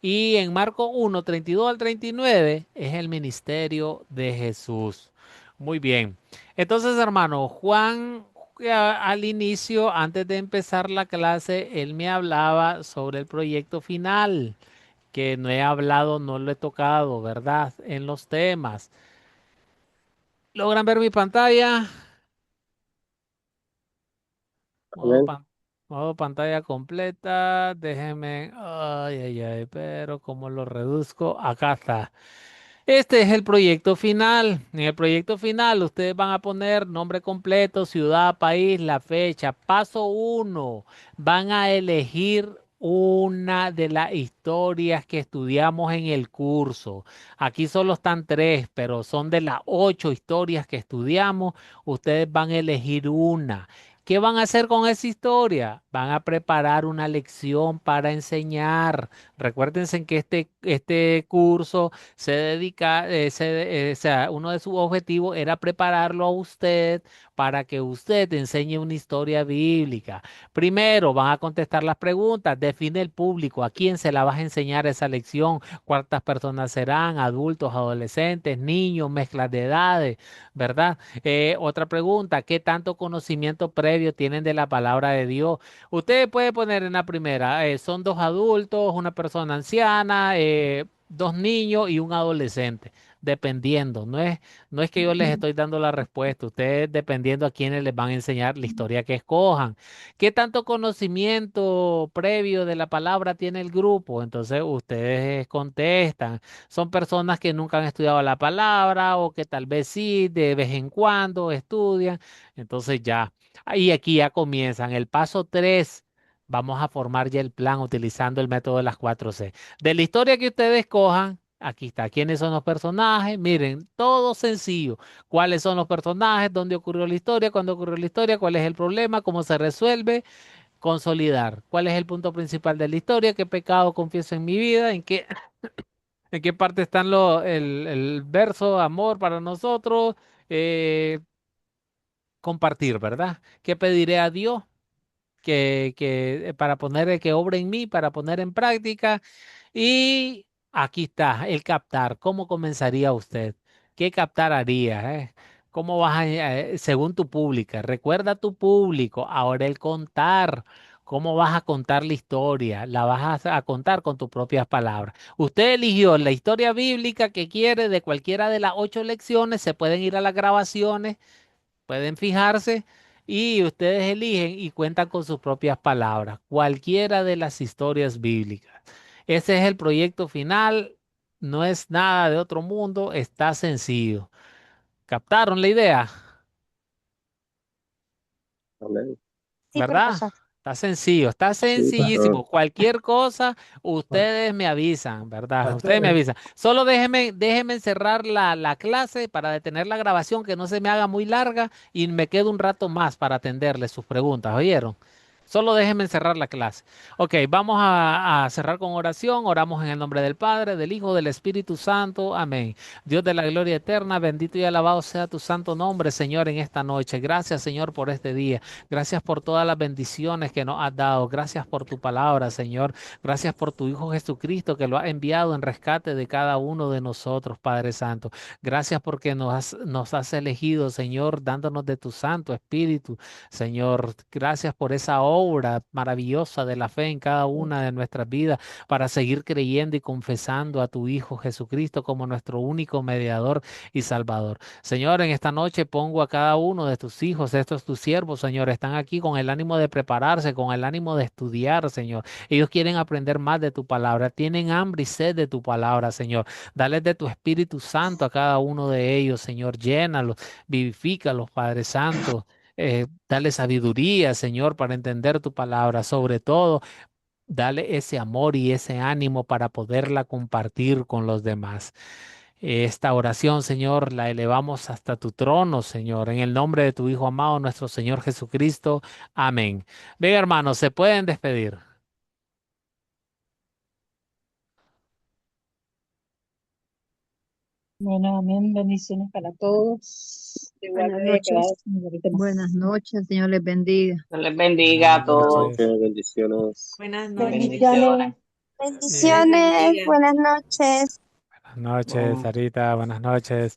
Y en Marco 1, 32 al 39 es el ministerio de Jesús. Muy bien. Entonces, hermano, Juan, al inicio, antes de empezar la clase, él me hablaba sobre el proyecto final, que no he hablado, no lo he tocado, ¿verdad? En los temas. ¿Logran ver mi pantalla? Modo, Amén. pan- modo pantalla completa. Déjenme. Ay, ay, ay. Pero ¿cómo lo reduzco? Acá está. Este es el proyecto final. En el proyecto final ustedes van a poner nombre completo, ciudad, país, la fecha. Paso uno, van a elegir una de las historias que estudiamos en el curso. Aquí solo están tres, pero son de las 8 historias que estudiamos. Ustedes van a elegir una. ¿Qué van a hacer con esa historia? Van a preparar una lección para enseñar. Recuérdense que este curso se dedica, o sea, uno de sus objetivos era prepararlo a usted para que usted enseñe una historia bíblica. Primero, van a contestar las preguntas, define el público, a quién se la vas a enseñar esa lección, cuántas personas serán, adultos, adolescentes, niños, mezclas de edades, ¿verdad? Otra pregunta, ¿qué tanto conocimiento previo tienen de la palabra de Dios? Usted puede poner en la primera, son 2 adultos, una persona anciana, 2 niños y un adolescente, dependiendo. No es que yo les estoy dando la respuesta, ustedes dependiendo a quiénes les van a enseñar la historia que escojan. ¿Qué tanto conocimiento previo de la palabra tiene el grupo? Entonces ustedes contestan. Son personas que nunca han estudiado la palabra o que tal vez sí, de vez en cuando estudian. Entonces ya. Y aquí ya comienzan. El paso 3, vamos a formar ya el plan utilizando el método de las 4C. De la historia que ustedes cojan, aquí está. ¿Quiénes son los personajes? Miren, todo sencillo. ¿Cuáles son los personajes? ¿Dónde ocurrió la historia? ¿Cuándo ocurrió la historia? ¿Cuál es el problema? ¿Cómo se resuelve? Consolidar. ¿Cuál es el punto principal de la historia? ¿Qué pecado confieso en mi vida? ¿En qué parte están el verso amor para nosotros? Eh, Compartir, ¿verdad? ¿Qué pediré a Dios? Para poner que obre en mí, para poner en práctica. Y aquí está, el captar. ¿Cómo comenzaría usted? ¿Qué captar haría? ¿Cómo vas según tu pública? Recuerda tu público. Ahora el contar. ¿Cómo vas a contar la historia? La vas a contar con tus propias palabras. Usted eligió la historia bíblica que quiere de cualquiera de las 8 lecciones. Se pueden ir a las grabaciones, pueden fijarse y ustedes eligen y cuentan con sus propias palabras, cualquiera de las historias bíblicas. Ese es el proyecto final, no es nada de otro mundo, está sencillo. ¿Captaron la idea? Amén. Sí, ¿Verdad? profesor. Está sencillo, está Sí, pastor. sencillísimo. Cualquier cosa, Pa- ustedes me avisan, ¿verdad? Ustedes me Pastor, avisan. Solo déjenme encerrar la clase para detener la grabación, que no se me haga muy larga y me quedo un rato más para atenderles sus preguntas, ¿oyeron? Solo déjenme encerrar la clase. Ok, vamos a cerrar con oración. Oramos en el nombre del Padre, del Hijo, del Espíritu Santo. Amén. Dios de la gloria eterna, bendito y alabado sea tu santo nombre, Señor, en esta noche. Gracias, Señor, por este día. Gracias por todas las bendiciones que nos has dado. Gracias por tu palabra, Señor. Gracias por tu Hijo Jesucristo que lo ha enviado en rescate de cada uno de nosotros, Padre Santo. Gracias porque nos has elegido, Señor, dándonos de tu Santo Espíritu, Señor. Gracias por esa obra maravillosa de la fe en cada una de nuestras vidas para seguir creyendo y confesando a tu Hijo Jesucristo como nuestro único mediador y Salvador. Señor, en esta noche pongo a cada uno de tus hijos, estos tus siervos, Señor, están aquí con el ánimo de prepararse, con el ánimo de estudiar, Señor. Ellos quieren aprender más de tu palabra, tienen hambre y sed de tu palabra, Señor. Dales de tu Espíritu Santo a cada uno de ellos, Señor. Llénalos, vivifícalos, Padre Santo. Dale sabiduría, Señor, para entender tu palabra. Sobre todo, dale ese amor y ese ánimo para poderla compartir con los demás. Esta oración, Señor, la elevamos hasta tu trono, Señor, en el nombre de tu Hijo amado, nuestro Señor Jesucristo. Amén. Venga, hermanos, se pueden despedir. Bueno, amén, bendiciones para todos. Igual Buenas me voy a quedar noches. un ratito Buenas más. noches, Señor les bendiga. Dios les bendiga Buenas a Buenas todos. noches. noches, bendiciones. Buenas noches. Bendiciones. Bendiciones. Eh, Dios les Bendiciones. bendiga. Buenas noches. Buenas noches, Sarita. Buenas noches.